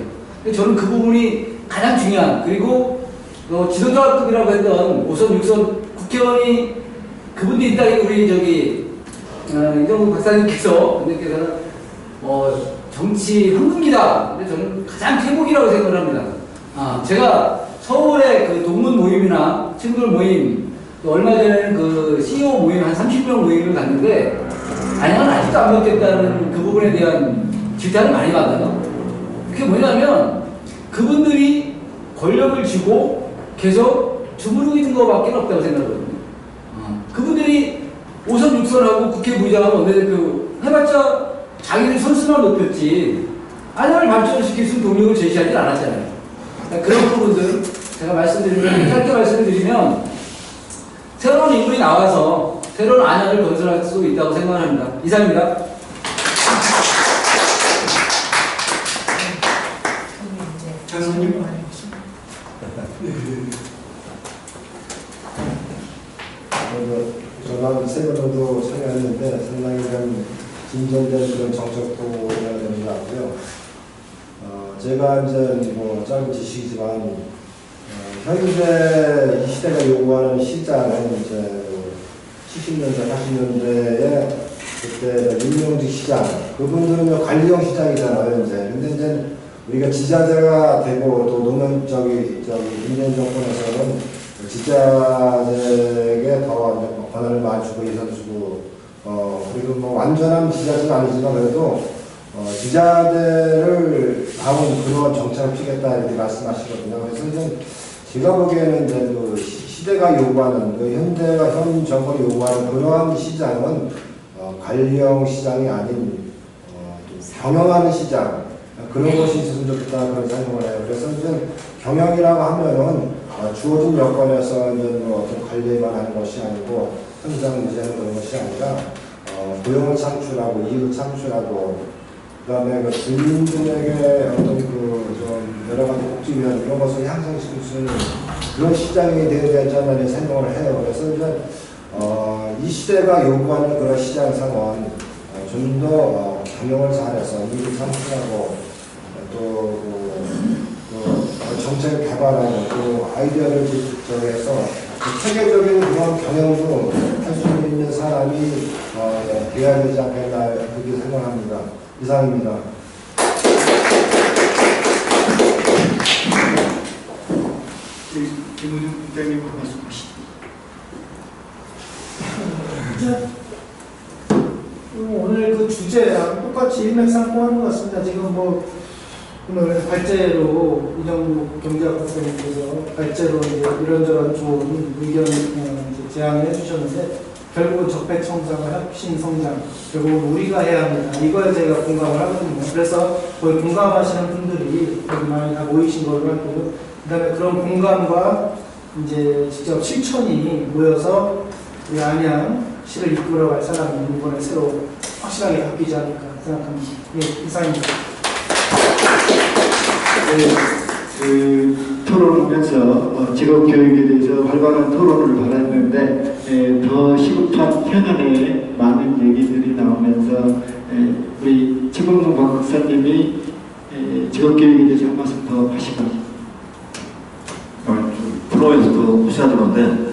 저는 그 부분이 가장 중요한, 그리고 지도자급이라고 했던 5선, 6선 국회의원이 그분들이 있다, 우리 이정국 박사님께서는 정치 황금기다. 근데 저는 가장 행복이라고 생각을 합니다. 제가 서울의 그 동문 모임이나 친구들 모임, 또 얼마 전에는 그 CEO 모임 한 30명 모임을 갔는데 안양은 아직도 안 바뀌었다는 그 부분에 대한 질타를 많이 받아요. 그게 뭐냐면 그분들이 권력을 쥐고 계속 주무르고 있는 것밖에 없다고 생각하거든요. 그분들이 5선 6선하고 국회 부의장하고 원내대표 해봤자 자기들 선수만 높였지 안양을 발전시킬 수 있는 동력을 제시하지 않았잖아요. 그러니까 그런 부분들 제가 말씀드리면, 짧게 말씀을 드리면 새로운 인물이 나와서 새로운 안양을 건설할 수 있다고 생각합니다. 이상입니다. 장관님. 저는 세 번 정도 참여했는데 상당히 좀 진전된 그런 정책도 해야 되는 것 같고요. 제가 이제 뭐 짧은 지식이지만 현재 이 시대가 요구하는 시장은 이제 70년대, 80년대에 그때 임명직 시장, 그분들은 관리형 시장이잖아요, 이제. 근데 이제 우리가 지자체가 되고 또 노무현 문재인 정권에서는 지자체에게 더 권한을 많이 주고 예산 주고 그리고 뭐 완전한 지자체는 아니지만 그래도 지자체를 다운 그런 정책을 피겠다 이렇게 말씀하시거든요. 그래서 이제 제가 보기에는 이제 그 시대가 요구하는 현 정권이 요구하는 그러한 시장은 관리형 시장이 아닌 경영하는 시장, 그런 것이 있었으면 좋겠다 그런 생각을 해요. 그래서 이제 경영이라고 하면은 주어진 여건에서 뭐 어떤 관리만 하는 것이 아니고 현장 유지하는 그런 것이 아니라 고용을 창출하고 이익을 창출하고 그다음에 그 주민들에게 어떤 좀 여러 가지 복지 위한 이런 것을 향상시킬 수 있는 그런 시장이 되어야 되지 않나 생각을 해요. 그래서 이제 이 시대가 요구하는 그런 시장상은 좀 더 경영을 잘해서 미리 상승하고 또 정책을 개발하는 그 아이디어를 정해서 체계적인 그런 경영도 할 수 있는 사람이 되어야 되지 않겠나 그렇게 생각합니다. 이상입니다. 김우중 국장님 말씀하시죠. 오늘 그 주제랑 똑같이 일맥상통하는 것 같습니다. 지금 뭐 오늘 발제로 이정부 경제학박사님께서 발제로 이제 이런저런 좋은 의견 제안을 해주셨는데 결국은 적폐 청산과 혁신 성장 결국은 우리가 해야 합니다. 이거에 제가 공감을 하거든요. 그래서 거의 공감하시는 분들이 여기 많이 다 모이신 걸로 알고요. 그다음에 그런 공감과 이제 직접 실천이 모여서 우리 안양시를 이끌어갈 사람이 이번에 새로 확실하게 바뀌지 않을까 생각합니다. 예, 이상입니다. 그 토론을 하면서 직업교육에 대해서 활발한 토론을 벌였는데 더 시급한 현안에 많은 얘기들이 나오면서 우리 최범근 박사님이 직업교육에 대해서 한 말씀 더 하시고 프로에서도 무시하던데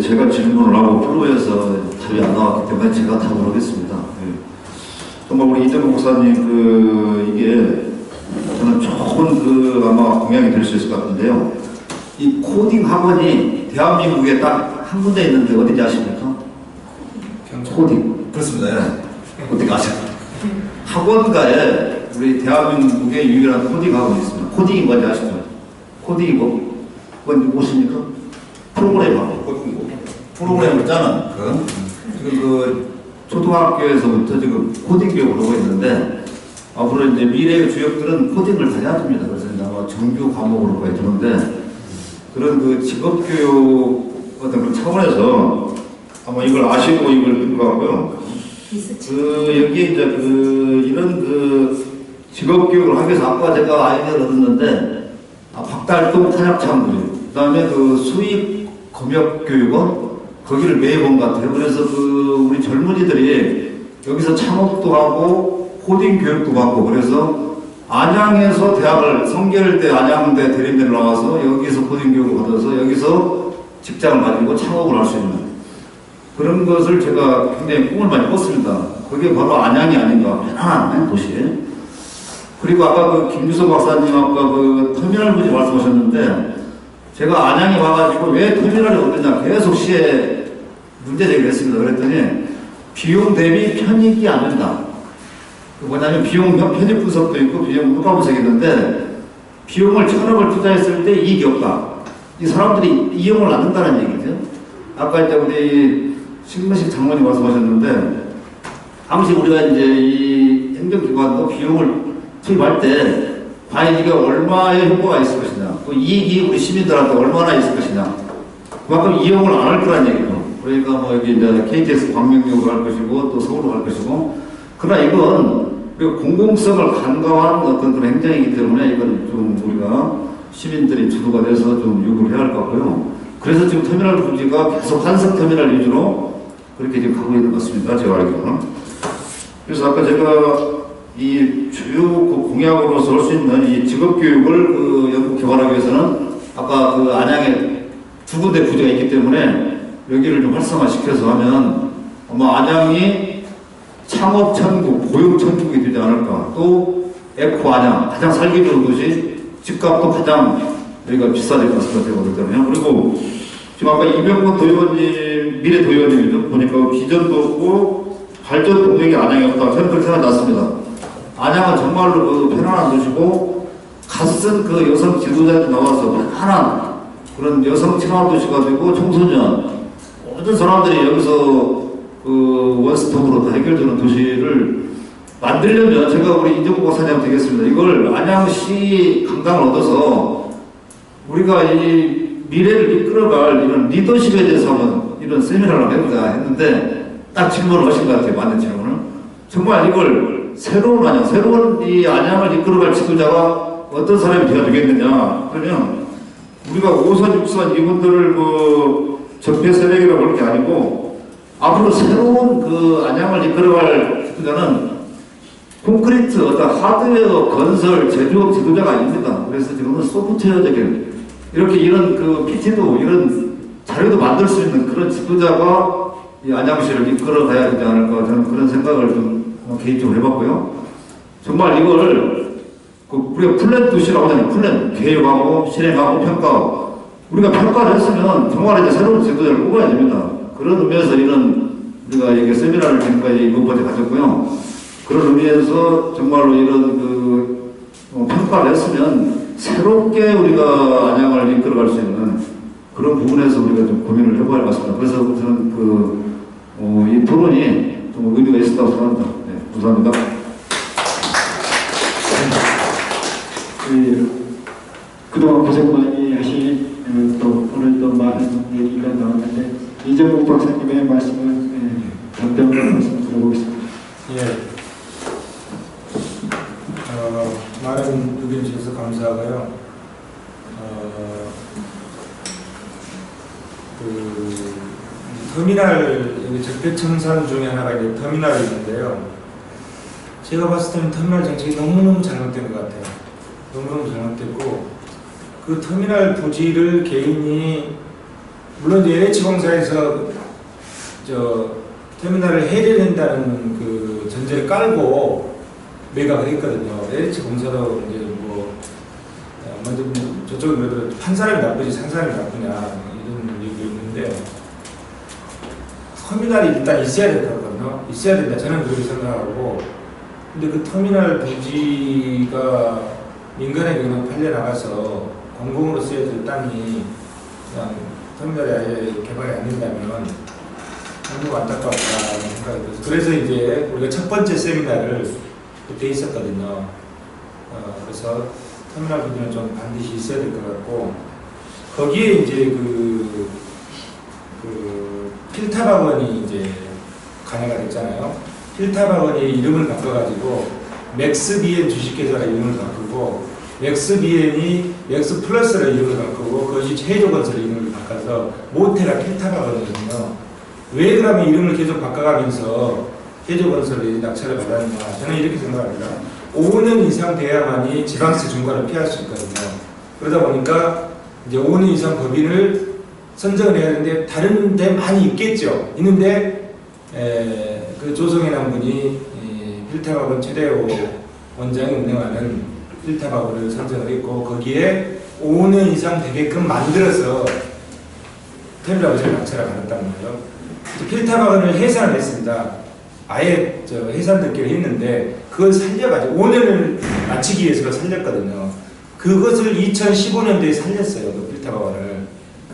제가 질문을 하고 프로에서 답이 안 나왔기 때문에 제가 답을 하겠습니다. 정말 우리 이정국 목사님 이게 저는 좋은 아마 공약이 될 수 있을 것 같은데요. 이 코딩 학원이 대한민국에 딱 한 군데 있는데 어딘지 아십니까? 코딩. 그렇습니다. 예. 어떻게 아세요? 학원가에 우리 대한민국의 유일한 코딩 학원이 있습니다. 코딩이 뭔지 아시죠? 코딩이 뭔지 모십니까? 프로그래머하고 프로그램을 짜는 그 초등학교에서부터 지금 코딩 교육을 하고 있는데 앞으로 이제 미래의 주역들은 코딩을 다 해야 됩니다. 그래서 이제 아마 정규 과목으로 거의 되는데 그런 그 직업교육 어떤 그 차원에서 아마 이걸 아시고 이걸 듣는 것 같고요. 여기에 이제 이런 직업교육을 하기 위해서 아까 제가 아이디어를 얻었는데 박달동 탄약창구리 그 다음에 수익 검역교육원 거기를 매번 같아요. 그래서 우리 젊은이들이 여기서 창업도 하고 코딩 교육도 받고 그래서 안양에서 대학을 성결대 안양대 대림대를 나와서 여기서 코딩 교육을 받아서 여기서 직장을 가지고 창업을 할 수 있는 그런 것을 제가 굉장히 꿈을 많이 꿨습니다. 그게 바로 안양이 아닌가 편안한 도시. 그리고 아까 김유석 박사님 아까 터미널 부지 말씀하셨는데 제가 안양에 와가지고 왜 터미널이 없느냐 계속 시에 문제 제기를 했습니다. 그랬더니 비용 대비 편익이 안 된다. 뭐냐면 비용 편익 분석도 있고 비용 누가 분석이 있는데 비용을 1,000억을 투자했을 때 이익이 없다. 이 사람들이 이용을 안 한다는 얘기죠. 아까 이제 우리 신문식 장관님 말씀하셨는데 당시 우리가 이제 이 행정기관도 비용을 투입할 때 과연 이게 얼마의 효과가 있을 것이냐 또 이익이 우리 시민들한테 얼마나 있을 것이냐 그만큼 이용을 안 할 거란 얘기죠. 그러니까 뭐 여기 이제 KTX 광명역으로 할 것이고 또 서울로 할 것이고 그러나 이건 공공성을 간과한 어떤 그런 행정이기 때문에 이건 좀 우리가 시민들이 주도가 돼서 좀 요구를 해야 할 것 같고요. 그래서 지금 터미널 부지가 계속 한석 터미널 위주로 그렇게 지금 가고 있는 것 같습니다. 제가 알기로는. 그래서 아까 제가 이 주요 공약으로서 할 수 있는 이 직업교육을 연구 개발하기 위해서는 아까 안양에 2군데 부지가 있기 때문에 여기를 좀 활성화시켜서 하면 아마 안양이 창업 천국, 고용 천국이 되지 않을까. 또 에코 안양 가장 살기 좋은 도시, 집값도 가장 여기가 비싸질 것 같습니다. 제가 볼 때는요. 그리고 지금 아까 이병건 도의원님, 미래 도의원님이죠. 보니까 비전도 없고 발전 동력이 안양이 없다. 저는 그렇게 생각났습니다. 안양은 정말로 편안한 도시고 갓쓴 여성 지도자들이 나와서 편안한 그런 여성 친화 도시가 되고 청소년 모든 사람들이 여기서 원스톱으로 다 해결되는 도시를 만들려면 제가 우리 이정국 박사님한테 되겠습니다. 이걸 안양시 강당을 얻어서 우리가 이 미래를 이끌어갈 이런 리더십에 대해서 한번 이런 세미나를 해보자 했는데 딱 질문을 하신 것 같아요. 맞는 질문을. 정말 이걸 새로운 이 안양을 이끌어갈 지도자가 어떤 사람이 되어야 되겠느냐. 그러면 우리가 5선, 6선 이분들을 적폐 세력이라고 볼 게 아니고 앞으로 새로운 그 안양을 이끌어갈 지도자는 콘크리트 어떤 하드웨어 건설 제조업 지도자가 아닙니다. 그래서 지금은 소프트웨어적인 이렇게 이런 그 PT도 이런 자료도 만들 수 있는 그런 지도자가 이 안양시를 이끌어가야 되지 않을까 저는 그런 생각을 좀 개인적으로 해봤고요. 정말 이걸 그 우리가 플랜 도시라고 하잖아요. 플랜 계획하고 실행하고 평가하고 우리가 평가를 했으면 정말 이제 새로운 지도자를 뽑아야 됩니다. 그런 의미에서 이런 우리가 이게 세미나를 지금까지 이번 번에 가졌고요. 그런 의미에서 정말로 이런 그 평가를 했으면 새롭게 우리가 안양을 이끌어갈 수 있는 그런 부분에서 우리가 좀 고민을 해봐야 할 것 같습니다. 그래서 저는 이 토론이 좀 의미가 있었다고 생각합니다. 네, 감사합니다. 그동안 고생 많이 하신 또 오늘 또 많은 얘기가 나왔는데 이정국 박사님의 말씀을 답변을 말씀 들어보겠습니다. 예. 많은 의견 주셔서 감사하고요. 터미널, 여기 적폐청산 중에 하나가 이제 터미널이 있는데요. 제가 봤을 때는 터미널 정책이 너무너무 잘못된 것 같아요. 너무너무 잘못됐고, 그 터미널 부지를 개인이, 물론 이제 LH공사에서 터미널을 해결된다는 그 전제를 깔고 매각을 했거든요. LH공사도 이제 먼저 저쪽은 한 사람이 나쁘지 산 사람이 나쁘냐 이런 얘기가 있는데 터미널이 일단 있어야 될 거거든요. 있어야 된다. 저는 그렇게 생각하고 근데 그 터미널 부지가 민간에게 그냥 팔려나가서 공공으로 쓰여야 될 땅이 그냥 터미널이 아예 개발이 안 된다면 너무 안타깝다는 생각이 들어서 그래서 이제 우리가 첫 번째 세미나를 그때 있었거든요. 그래서 터미널 부지는 좀 반드시 있어야 될 것 같고 거기에 이제 그 필탑학원이 이제 간여가 됐잖아요. 필탑학원이 이름을 바꿔가지고 맥스비엔 주식회사라 이름을 바꾸고 맥스비엔이 맥스플러스라 이름을 바꾸고 그것이 해조건설 이름을 바꿔서 모테가 필탑학원이거든요. 왜 그러면 이름을 계속 바꿔가면서 해조건설이 낙찰을 받았냐 저는 이렇게 생각합니다. 5년 이상 돼야만이 지방세 중과를 피할 수 있거든요. 그러다 보니까 이제 5년 이상 법인을 선정을 해야 하는데 다른 데 많이 있겠죠. 있는데 그 조성해 난 분이 필탑학원 최대호 원장이 운영하는 필탑학원을 선정을 했고 거기에 5년 이상 되게끔 만들어서 터미널을 낙찰을 받았다는 거예요. 필탑학원을 해산을 했습니다. 아예 해산듣기를 했는데 그걸 살려가지고 5년을 마치기 위해서 살렸거든요. 그것을 2015년도에 살렸어요. 그 필탑학원을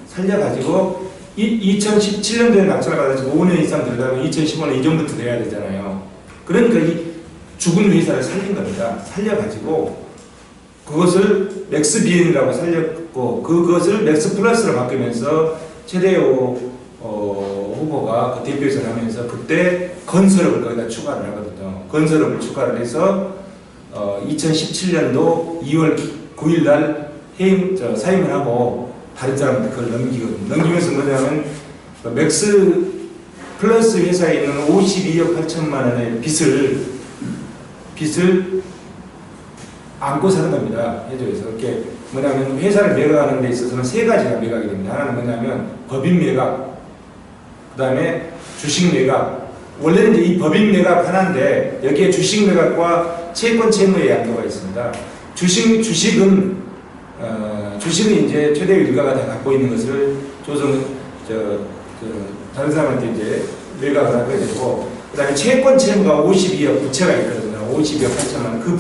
살려가지고 2017년도에 낙찰을 받아서 5년 이상 들어가면 2015년 이전부터 돼야 되잖아요. 그러니까 이 죽은 회사를 살린 겁니다. 살려가지고 그것을 맥스비엔이라고 살렸고 그것을 맥스플러스로 바꾸면서 최대호 후보가 그 대표에서 하면서 그때 건설업을 거기다 추가를 하거든요. 건설업을 추가를 해서 2017년도 2월 9일 날 사임을 하고 다른 사람한테 그걸 넘기거든요. 넘기면서 뭐냐면 맥스 플러스 회사에 있는 52억 8천만 원의 빚을 안고 사는 겁니다. 해줘서 이렇게 뭐냐면 회사를 매각하는 데 있어서는 세 가지가 매각이 됩니다. 하나는 뭐냐면 법인 매각, 그 다음에 주식 매각. 원래는 이제 이 법인 매각 하나인데 여기에 주식 매각과 채권 채무의 양도가 있습니다. 주식은 이제 최대 일가가 다 갖고 있는 것을 다른 사람한테 이제 매각을 하게 되고, 그 다음에 채권 채무가 52억 부채가 있거든요. 52억 8천만 원. 그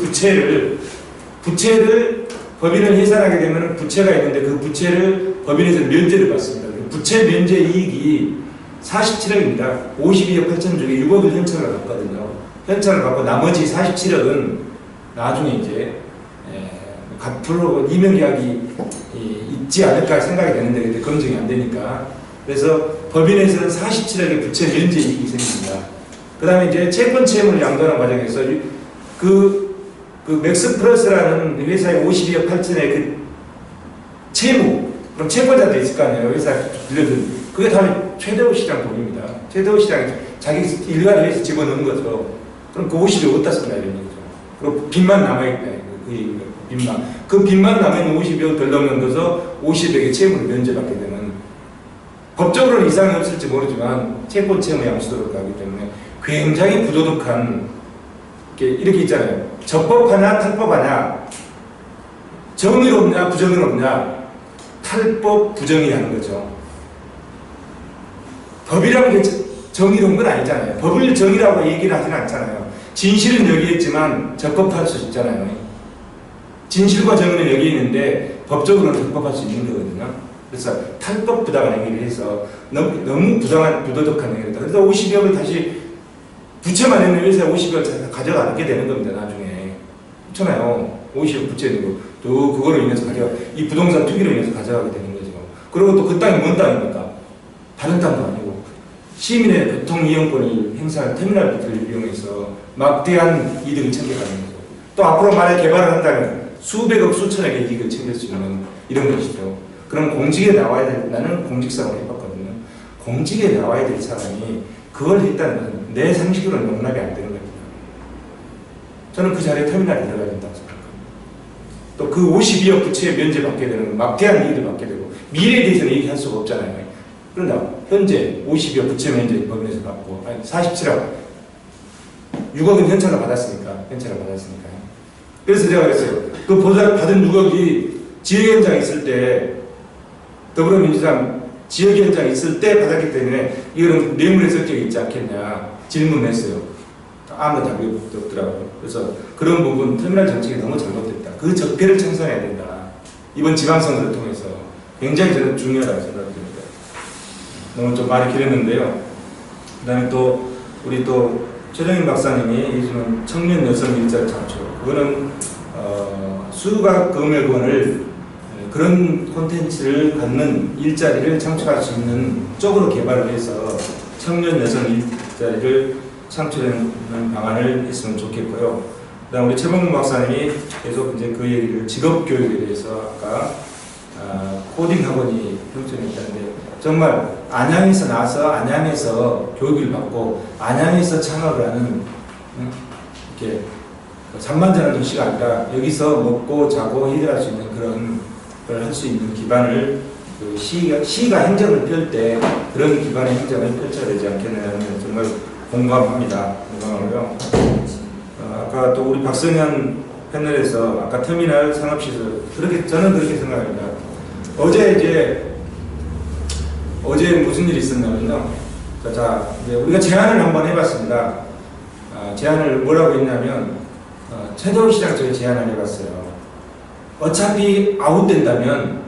부채를 법인을 해산하게 되면 부채가 있는데 그 부채를 법인에서 면제를 받습니다. 부채 면제 이익이 47억입니다. 52억 8천 중에 6억을 현찰을 받거든요. 현찰을 받고 나머지 47억은 나중에 이제 앞으로 이명계약이 있지 않을까 생각이 되는데 그때 검증이 안 되니까. 그래서 법인에서는 47억의 부채 면제 이익이 생깁니다. 그 다음에 이제 채권 채무를 양도하는 과정에서 그 맥스플러스라는 회사의 52억 8천의 그 채무, 그럼 채권자도 있을 거 아니에요. 회사 빌려준 그게 다음에 최대호 시장 돈입니다. 최대호 시장이 자기 일가를 위해서 집어넣은 거죠. 그럼 그 50억 어디다 쓴다 이런 거죠. 그리고 빚만 남아있다. 그 빚만. 그 빚만 남아있는 50억 덜 넘는 것을 50억의 채무를 면제받게 되는, 법적으로는 이상이 없을지 모르지만 채권 채무 양수도록 하기 때문에 굉장히 부도덕한 게 이렇게 있잖아요. 적법하냐 탈법하냐, 정의롭냐 부정의롭냐, 탈법 부정의하는 거죠. 법이라는 게 정의로운 건 아니잖아요. 법을 정의라고 얘기를 하지는 않잖아요. 진실은 여기 있지만 적법할 수 있잖아요. 진실과 정의는 여기 있는데 법적으로는 적법할 수 있는 거거든요. 그래서 탈법 부당한 행위를 해서 너무 부당한 부도덕한 행위를 했다. 그래서 50억을 다시 부채만 내는 회사에 50억을 가져가게 되는 겁니다. 나중에. 그렇잖아요. 50억 부채 내고 또 그거로 인해서 이 부동산 투기로 인해서 가져가게 되는 거죠. 그리고 또 그 땅이 뭔 땅입니까? 다른 땅도 아니고 시민의 교통 이용권을 행사한 터미널을 이용해서 막대한 이득을 챙겨가는 거죠. 또 앞으로 만약 개발을 한다면 수백억 수천억의 이익을 챙길 수 있는 이런 것이죠. 그럼 공직에 나와야 될, 나는 공직생활을 해봤거든요. 공직에 나와야 될 사람이 그걸 했다는 것은 내 상식으로는 용납이 안 되는 겁니다. 저는 그 자리에 터미널이 들어가야 된다고 생각합니다. 또 그 52억 부채에 면제받게 되는 막대한 이익을 받게 되고 미래에 대해서는 얘기할 수가 없잖아요. 그러나 현재 52억 부채 면제 법원에서 받고 47억 6억은 현찰로 받았으니까 그래서 제가 그랬어요. 그 받은 6억이 지역위원장 있을 때 더불어민주당 지역위원장 있을 때 받았기 때문에 이거는 뇌물의 성격이 있지 않겠냐 질문했어요. 아무 답이 없더라고요. 그래서 그런 부분 터미널 정책이 너무 잘못됐다. 그 적폐를 청산해야 된다. 이번 지방선거를 통해서 굉장히 저는 중요하다고 생각합니다. 너무 좀 말이 길었는데요. 그 다음에 또 우리 또 최정인 박사님이 요즘은 청년 여성 일자리 창출, 그거는 수가 금액원을 그런 콘텐츠를 갖는 일자리를 창출할 수 있는 쪽으로 개발을 해서 청년 여성 일자리를 창출하는 방안을 했으면 좋겠고요. 그 다음 우리 최범근 박사님이 계속 이제 그 얘기를 직업교육에 대해서 아까 코딩 학원이 형성했다는데 정말 안양에서 나서 안양에서 교육을 받고 안양에서 창업을 하는 이렇게 산만전한 도시가 아니라 여기서 먹고 자고 일할 수 있는 그런 걸 할 수 있는 기반을 그 시가 행정을 펼 때 그런 기반의 행정을 펼쳐야 되지 않겠느냐는 정말 공감합니다. 공감하고요. 아까 또 우리 박성현 패널에서 아까 터미널 상업시설 저는 그렇게 생각합니다. 어제 무슨 일이 있었냐면요. 자, 이제 우리가 제안을 한번 해봤습니다. 제안을 뭐라고 했냐면 최대호 시장 쪽에 제안을 해봤어요. 어차피 아웃된다면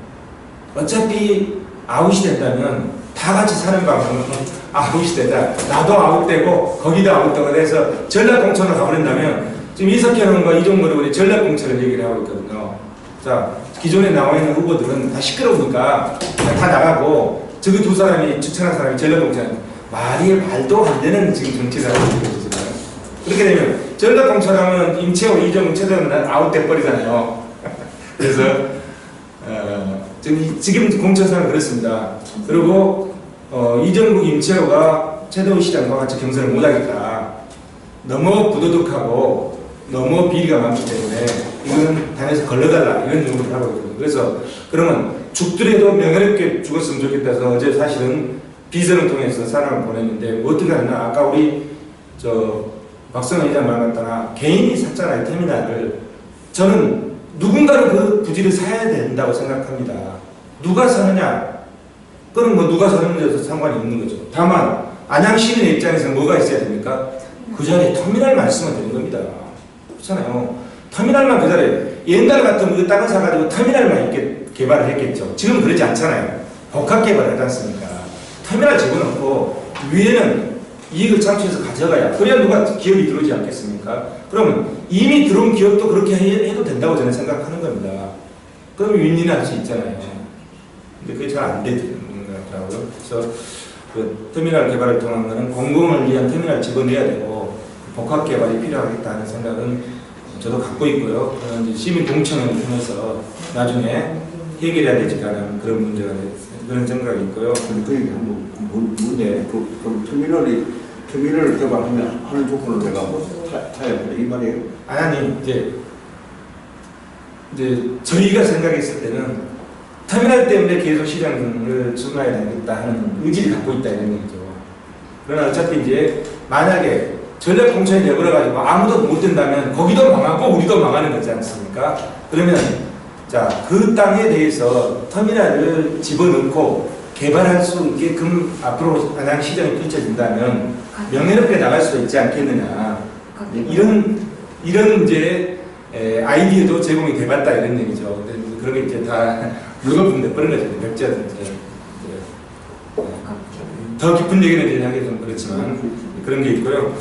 다 같이 사는 방법은 아웃이 된다. 나도 아웃되고 거기도 아웃되고 해서 전략공천을 가버린다면 지금 이석현 의원과 이종걸 의원이 전략공천을 얘기를 하고 있거든요. 자, 기존에 나와 있는 후보들은 다 시끄러우니까 다 나가고 저기 두 사람이 추천한 사람이 전략공천 말도 안 되는 지금 정치사를 보여주잖아요. 그렇게 되면 전략공천하면 임채호, 이종국, 최대는 아웃돼 버리잖아요. 그래서 지금 공천사는 그렇습니다. 그리고 이정국, 임채호가 최대호 시장과 같이 경선을 못하겠다. 너무 부도덕하고 너무 비리가 많기 때문에 이거는 당에서 걸러달라 이런 요구를 하고 있거든요. 그래서 그러면 죽더라도 명예롭게 죽었으면 좋겠다 해서 어제 사실은 비선을 통해서 사람을 보냈는데 뭐 어떻게 하냐. 아까 우리 박성현 이장 말 같다나 개인이 샀잖아요. 터미널을. 저는 누군가는 그 부지를 사야 된다고 생각합니다. 누가 사느냐? 그건 뭐 누가 사는 데서 상관이 없는 거죠. 다만 안양 시민의 입장에서는 뭐가 있어야 됩니까? 그 자리에 터미널만 있으면 되는 겁니다. 그렇잖아요. 터미널만 그 자리에 옛날 같으면 그 땅을 사가지고 터미널만 있게 개발을 했겠죠. 지금 그러지 않잖아요. 복합 개발을 하지 않습니까? 터미널 집어넣고 위에는 이익을 창출해서 가져가야 그래야 누가 기업이 들어오지 않겠습니까? 그러면 이미 들어온 기업도 그렇게 해도 된다고 저는 생각하는 겁니다. 그럼 윈윈을 할 수 있잖아요. 근데 그게 잘 안 되는 것 같더라고요. 그래서 그 터미널 개발을 통한 거는 공공을 위한 터미널 집어내야 되고 복합 개발이 필요하겠다는 생각은 저도 갖고 있고요. 시민 공청회를 통해서 나중에 해결해야 되지라는 그런 문제가 그런 생각이 있고요. 그 얘기 한번 문제 그럼 터미널을 개발하면 하는 조건을 내가 뭐 타야 이 말이에요? 아니 이제 저희가 생각했을 때는 터미널 때문에 계속 시장을 준화해야 되겠다 하는 의지를 갖고 있다 이런 얘기죠. 그러나 어차피 이제 만약에 전략 공천이 내버려가지고 아무도 못 된다면 거기도 망하고 우리도 망하는 거지 않습니까? 그러면 자, 그 땅에 대해서 터미널을 집어넣고 개발할 수 있게끔 앞으로 안양 시장이 펼쳐진다면 명예롭게 나갈 수 있지 않겠느냐. 이런 이제 아이디어도 제공이 돼봤다 이런 얘기죠. 그런 게 이제 다 물거품 돼버린 거죠. 맥주든 더 깊은 얘기는 이제 하기 좀 그렇지만 그런 게 있고요.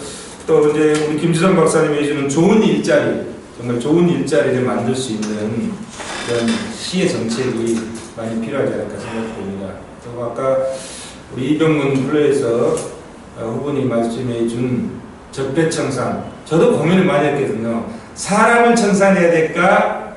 또 이제 우리 김주성 박사님이 해주는 좋은 일자리, 정말 좋은 일자리를 만들 수 있는 그런 시의 정책이 많이 필요하지 않을까 생각됩니다. 또 아까 우리 이병문 플로에서 후보님 말씀해 준 적폐청산, 저도 고민을 많이 했거든요. 사람을 청산해야 될까,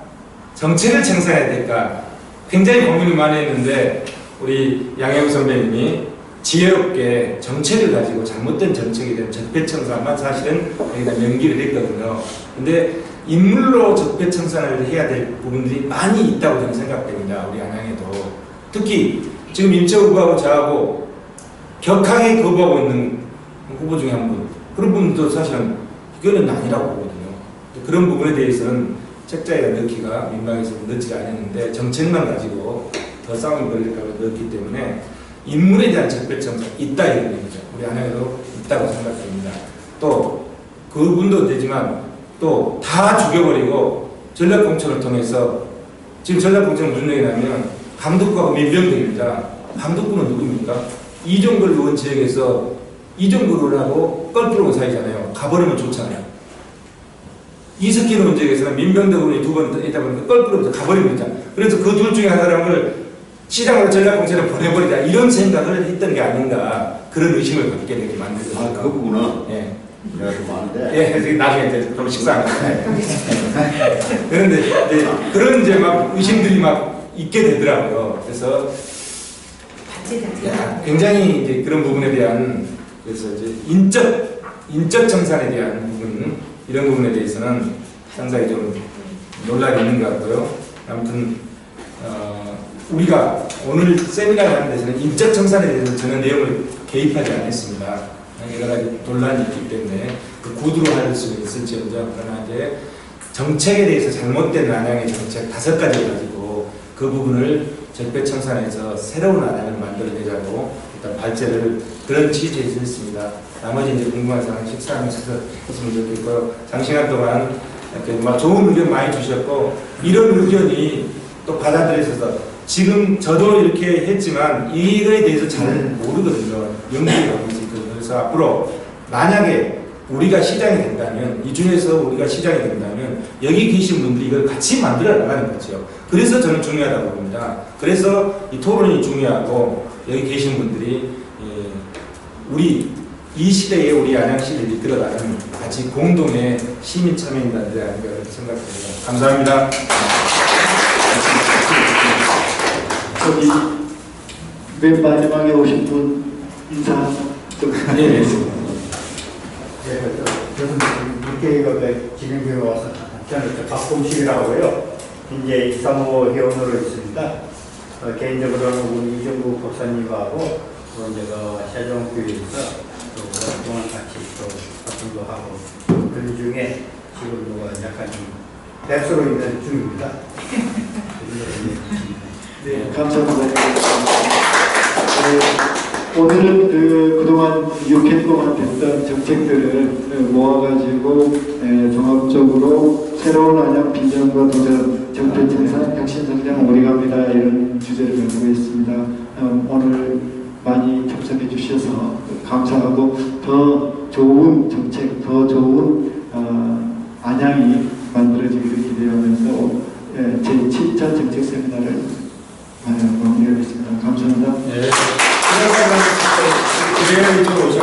정책을 청산해야 될까, 굉장히 고민을 많이 했는데 우리 양혜우 선배님이 지혜롭게 정책을 가지고 잘못된 정책에 대한 적폐청산만 사실은 여기다 명기를 했거든요. 근데 인물로 적폐청산을 해야 될 부분들이 많이 있다고 저는 생각됩니다. 우리 안양에도. 특히 지금 임채호 후보하고 저하고 격하게 거부하고 있는 후보 중에 한 분. 그런 분도 사실은 이거는 아니라고 보거든요. 그런 부분에 대해서는 책자에다 넣기가 민망해서 넣지 않았는데 정책만 가지고 더 싸움이 벌릴까 봐 넣었기 때문에 인물에 대한 적폐청산 있다 이런 얘기죠. 우리 안양에도 있다고 생각됩니다. 또 그분도 되지만 또 다 죽여버리고 전략공천을 통해서 지금 전략공천은 무슨 얘기냐면 감독과가 민병대입니다. 감독군은 누굽니까? 이종걸 의원 지역에서 이종걸 의원하고 껄프로고 사이잖아요. 가버리면 좋잖아요. 이석기 의원 지역에서는 민병대 의원이 두 번 있다 보니까 껄프로고 가버립니다. 그래서 그 둘 중에 한 사람을 시장으로 전략공천을 보내버리자 이런 생각을 했던 게 아닌가 그런 의심을 갖게 되게 만들었어요. 그 부분은 예. 내가 좀 아는데. 예, 나중에 이제 좀 식사합니다. 그런데 이제 그런 이제 막 의심들이 막 있게 되더라고요. 그래서 굉장히 이제 그런 부분에 대한 그래서 이제 인적 청산에 대한 부분 이런 부분에 대해서는 상당히 좀 논란이 있는 것 같고요. 아무튼 우리가 오늘 세미나를 하는 데서는 인적 청산에 대해서 전혀 내용을 개입하지 않았습니다. 여러 가지 논란이 있기 때문에 그 구두로 할 수는 있을지언정 그러나 이제 정책에 대해서 잘못된 안양의 정책 5가지를 가지고 그 부분을 적폐청산해서 새로운 안양을 만들어내자고 일단 발제를 그런 취지에서 했습니다. 나머지 이제 궁금한 사항 식사하면서 했으면 좋겠고요. 장시간 동안 이렇게 막 좋은 의견 많이 주셨고 이런 의견이 또 받아들여서 지금 저도 이렇게 했지만 이거에 대해서 잘 모르거든요. 연구를 하고 있거든요. 그래서 앞으로 만약에 우리가 시장이 된다면 이 중에서 우리가 시장이 된다면 여기 계신 분들이 이걸 같이 만들어 나가는 거죠. 그래서 저는 중요하다고 봅니다. 그래서 이 토론이 중요하고 여기 계신 분들이 우리 이 시대에 우리 안양시를 이끌어가는 같이 공동의 시민 참여인단이 아닌가 생각합니다. 감사합니다. 저기 맨 마지막에 오신 분 인사 좀. 네. 저는 국회의원에 진행되어 와서 저는 박봉식이라고요. 이제 이사모 회원으로 있습니다. 개인적으로는 우리 이정국 박사님하고 이제 세종교회에서 오랫동안 같이 또 활동도 하고 그 중에 지금 약간 백수로 있는 중입니다. 네, 감사합니다. 오늘은 그동안 6회 동안 됐던 정책들을 모아가지고 종합적으로 새로운 안양 비전과 도전, 적폐청산, 혁신성장 우리갑니다 이런 주제를 가지고 있습니다. 오늘 많이 참석해 주셔서 감사하고 더 좋은 정책, 더 좋은 안양이 만들어지기를 기대하면서 제7차 정책 세미나를 마무리하겠습니다. 감사합니다. 네. 이쪽으로 오셔